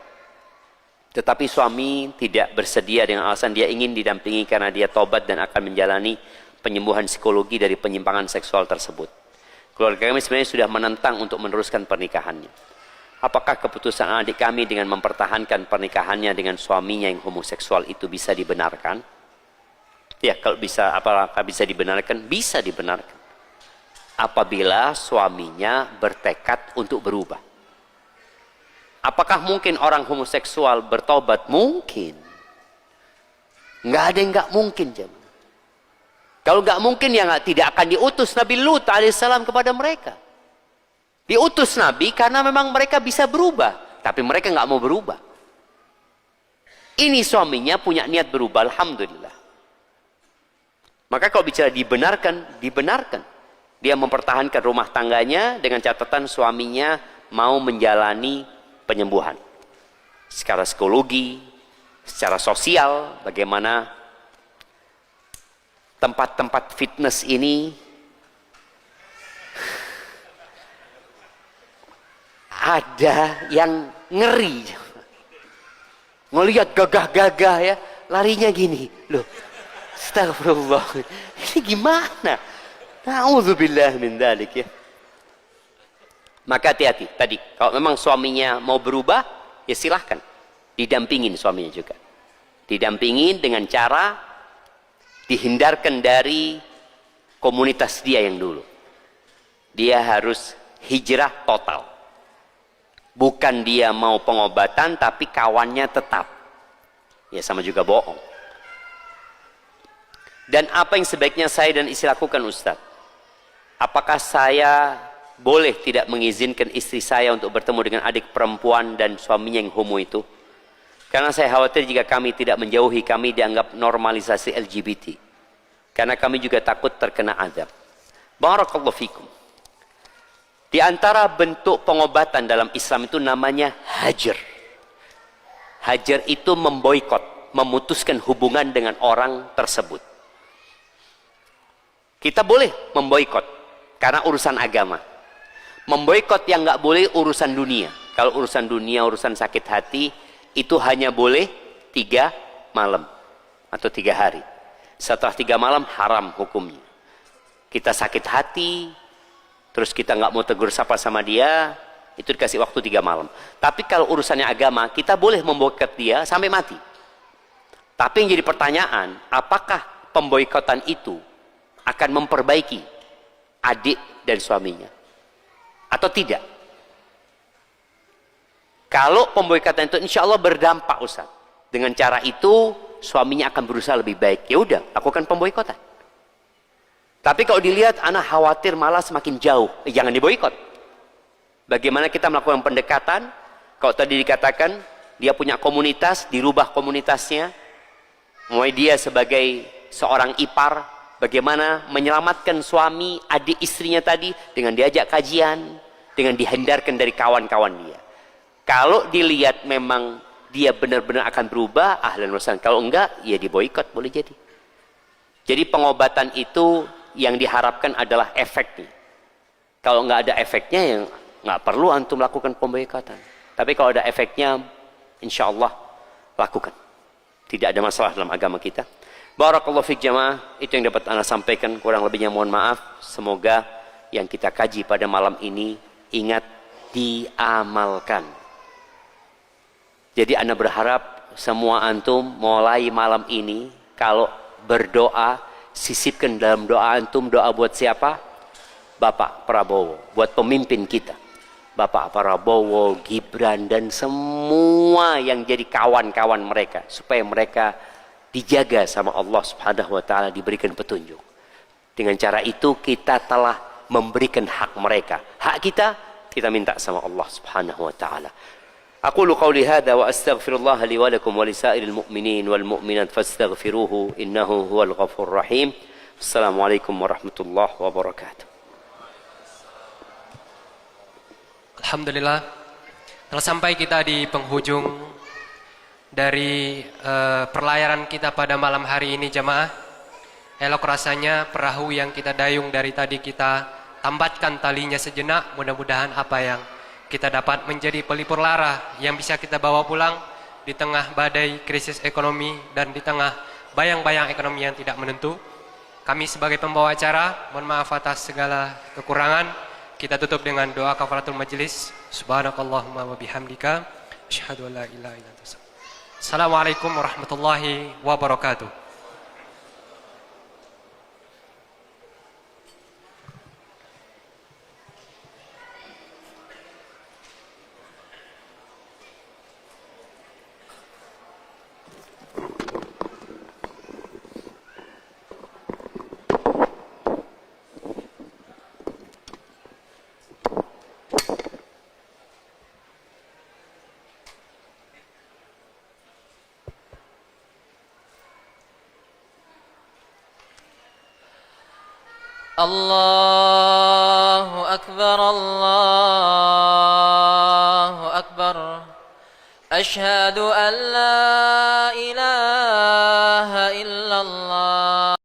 tetapi suami tidak bersedia dengan alasan dia ingin didampingi karena dia tobat dan akan menjalani penyembuhan psikologi dari penyimpangan seksual tersebut. Keluarga kami sebenarnya sudah menentang untuk meneruskan pernikahannya. Apakah keputusan adik kami dengan mempertahankan pernikahannya dengan suaminya yang homoseksual itu bisa dibenarkan? Ya, kalau bisa, apakah bisa dibenarkan? Bisa dibenarkan. Apabila suaminya bertekad untuk berubah. Apakah mungkin orang homoseksual bertobat? Mungkin. Nggak ada yang nggak mungkin. Kalau nggak mungkin ya tidak akan diutus Nabi Lut alaihissalam kepada mereka. Diutus Nabi karena memang mereka bisa berubah. Tapi mereka nggak mau berubah. Ini suaminya punya niat berubah. Alhamdulillah. Maka kalau bicara dibenarkan, dibenarkan. Dia mempertahankan rumah tangganya dengan catatan suaminya mau menjalani penyembuhan. Secara psikologi, secara sosial, bagaimana tempat-tempat fitness ini ada yang ngeri. Ngelihat gagah-gagah ya, larinya gini. Loh, astagfirullah. Ini gimana? Na'udzubillah min dzalik ya. Maka hati-hati. Tadi, kalau memang suaminya mau berubah, ya silahkan. Didampingin suaminya juga. Didampingin dengan cara dihindarkan dari komunitas dia yang dulu. Dia harus hijrah total. Bukan dia mau pengobatan, tapi kawannya tetap. Ya sama juga bohong. Dan apa yang sebaiknya saya dan istri lakukan Ustaz? Apakah saya boleh tidak mengizinkan istri saya untuk bertemu dengan adik perempuan dan suaminya yang homo itu? Karena saya khawatir jika kami tidak menjauhi, kami dianggap normalisasi LGBT. Karena kami juga takut terkena azab. Barakallahu fikum. Di antara bentuk pengobatan dalam Islam itu namanya hajar. Hajar itu memboikot, memutuskan hubungan dengan orang tersebut. Kita boleh memboikot karena urusan agama. Memboikot yang nggak boleh urusan dunia. Kalau urusan dunia, urusan sakit hati, itu hanya boleh 3 malam atau 3 hari. Setelah 3 malam haram hukumnya. Kita sakit hati, terus kita nggak mau tegur sapa sama dia, itu dikasih waktu 3 malam. Tapi kalau urusannya agama, kita boleh memboikot dia sampai mati. Tapi yang jadi pertanyaan, apakah pemboikotan itu akan memperbaiki adik dan suaminya atau tidak? Kalau pemboikotan itu insya Allah berdampak, Ustaz, dengan cara itu suaminya akan berusaha lebih baik, ya udah lakukan pemboikotan. Tapi kalau dilihat anak khawatir malah semakin jauh, jangan diboikot. Bagaimana kita melakukan pendekatan? Kalau tadi dikatakan dia punya komunitas, dirubah komunitasnya, mulai dia sebagai seorang ipar, bagaimana menyelamatkan suami adik istrinya tadi dengan diajak kajian, dengan dihindarkan dari kawan-kawan dia. Kalau dilihat memang dia benar-benar akan berubah, ahlan wa sahlan. Kalau enggak, ya diboikot, boleh jadi. Jadi pengobatan itu yang diharapkan adalah efeknya. Kalau enggak ada efeknya, ya nggak perlu antum melakukan pemboikotan. Tapi kalau ada efeknya, insya Allah lakukan. Tidak ada masalah dalam agama kita. Barakallahu fiik jamaah, itu yang dapat ana sampaikan. Kurang lebihnya mohon maaf. Semoga yang kita kaji pada malam ini ingat diamalkan. Jadi ana berharap semua antum mulai malam ini kalau berdoa, sisipkan dalam doa antum doa buat siapa? Bapak Prabowo, buat pemimpin kita. Bapak Prabowo, Gibran, dan semua yang jadi kawan-kawan mereka, supaya mereka dijaga sama Allah Subhanahu wa taala, diberikan petunjuk. Dengan cara itu kita telah memberikan hak mereka. Hak kita minta sama Allah Subhanahu wa taala. Aqulu qawli hadha wa astaghfirullah li wa lakum wa lisairil mu'minin wal mu'minat fastaghfiruhu innahu huwal ghafurur rahim. Assalamualaikum warahmatullahi wabarakatuh. Alhamdulillah, telah sampai kita di penghujung dari perlayaran kita pada malam hari ini jamaah. Elok rasanya perahu yang kita dayung dari tadi kita tambatkan talinya sejenak. Mudah-mudahan apa yang kita dapat menjadi pelipur lara yang bisa kita bawa pulang di tengah badai krisis ekonomi dan di tengah bayang-bayang ekonomi yang tidak menentu. Kami sebagai pembawa acara mohon maaf atas segala kekurangan. Kita tutup dengan doa kafaratul majlis. Subhanakallahumma wa bihamdika asyhadu an la ilaha illa anta astaghfiruka. Assalamualaikum warahmatullahi wabarakatuh. Allahu Akbar, Allahu Akbar. Ashhadu an la ilaha illallah.